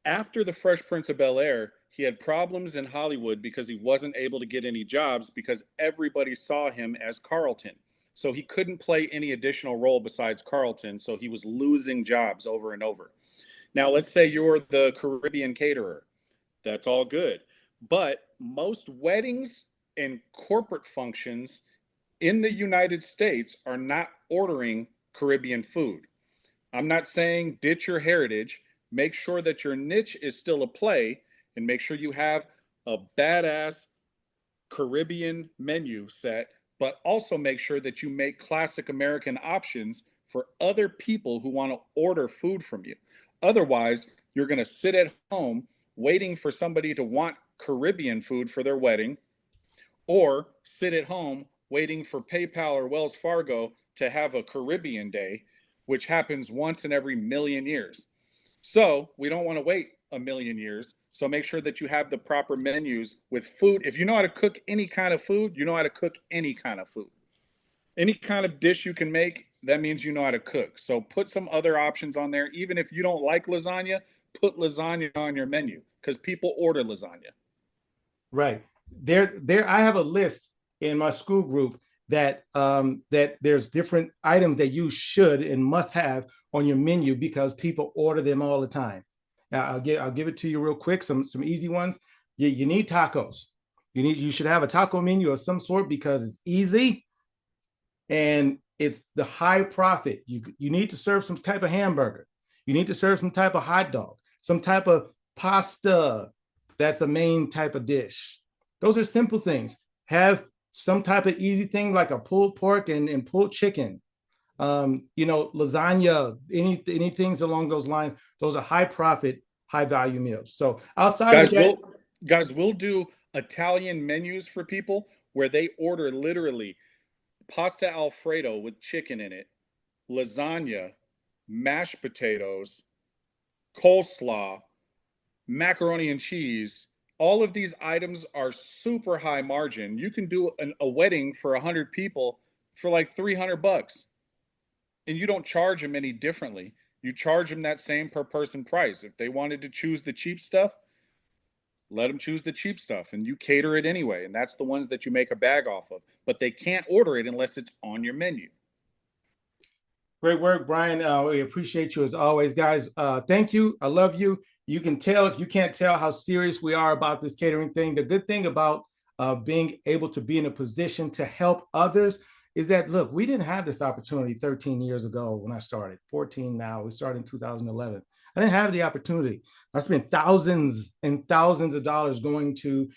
After The Fresh Prince of Bel-Air, he had problems in Hollywood because he wasn't able to get any jobs because everybody saw him as Carlton. So he couldn't play any additional role besides Carlton, so he was losing jobs over and over. Now, let's say you're the Caribbean caterer. That's all good. But most weddings and corporate functions in the United States are not ordering Caribbean food. I'm not saying ditch your heritage. Make sure that your niche is still a play, and make sure you have a badass Caribbean menu set, but also make sure that you make classic American options for other people who want to order food from you. Otherwise, you're going to sit at home waiting for somebody to want Caribbean food for their wedding, or sit at home waiting for PayPal or Wells Fargo to have a Caribbean day, which happens once in every million years. So we don't want to wait a million years. So make sure that you have the proper menus with food. If you know how to cook any kind of food, you know how to cook any kind of food. Any kind of dish you can make, that means you know how to cook. So put some other options on there. Even if you don't like lasagna, put lasagna on your menu because people order lasagna. Right. I have a list in my school group that there's different items that you should and must have on your menu because people order them all the time. Now I'll give it to you real quick. Some easy ones. You need tacos. You should have a taco menu of some sort because it's easy and it's the high profit. You need to serve some type of hamburger. You need to serve some type of hot dog, some type of pasta. That's a main type of dish. Those are simple things. Have some type of easy thing like a pulled pork and pulled chicken. Lasagna, any things along those lines. Those are high profit, high value meals. So outside Guys, of that, we'll do Italian menus for people where they order literally pasta Alfredo with chicken in it, lasagna, mashed potatoes, coleslaw, macaroni and cheese. All of these items are super high margin. You can do a wedding for 100 people for like $300, and you don't charge them any differently. You charge them that same per person price. If they wanted to choose the cheap stuff, let them choose the cheap stuff, and you cater it anyway. And that's the ones that you make a bag off of. But they can't order it unless it's on your menu. great work, Brian. We appreciate you as always, guys. Thank you. I love you. You can tell, if you can't tell, how serious we are about this catering thing. The good thing about being able to be in a position to help others is that, look, we didn't have this opportunity 13 years ago when I started, 14 now. We started in 2011. I didn't have the opportunity. I spent thousands and thousands of dollars going to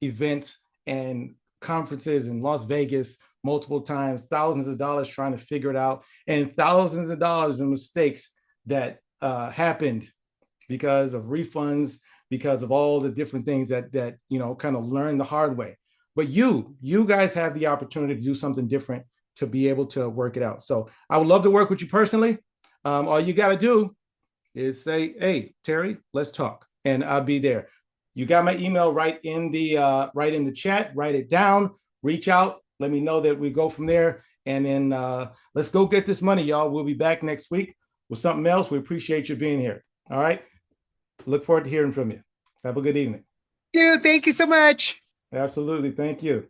events and conferences in Las Vegas multiple times, thousands of dollars trying to figure it out, and thousands of dollars in mistakes that happened because of refunds, because of all the different things that kind of learned the hard way. But you guys have the opportunity to do something different to be able to work it out. So I would love to work with you personally. All you got to do is say, "Hey, Terry, let's talk," and I'll be there. You got my email right in the chat. Write it down. Reach out. Let me know that we go from there, and then let's go get this money, y'all. We'll be back next week with something else. We appreciate you being here. All right. Look forward to hearing from you. Have a good evening. Dude, thank you so much. Absolutely. Thank you.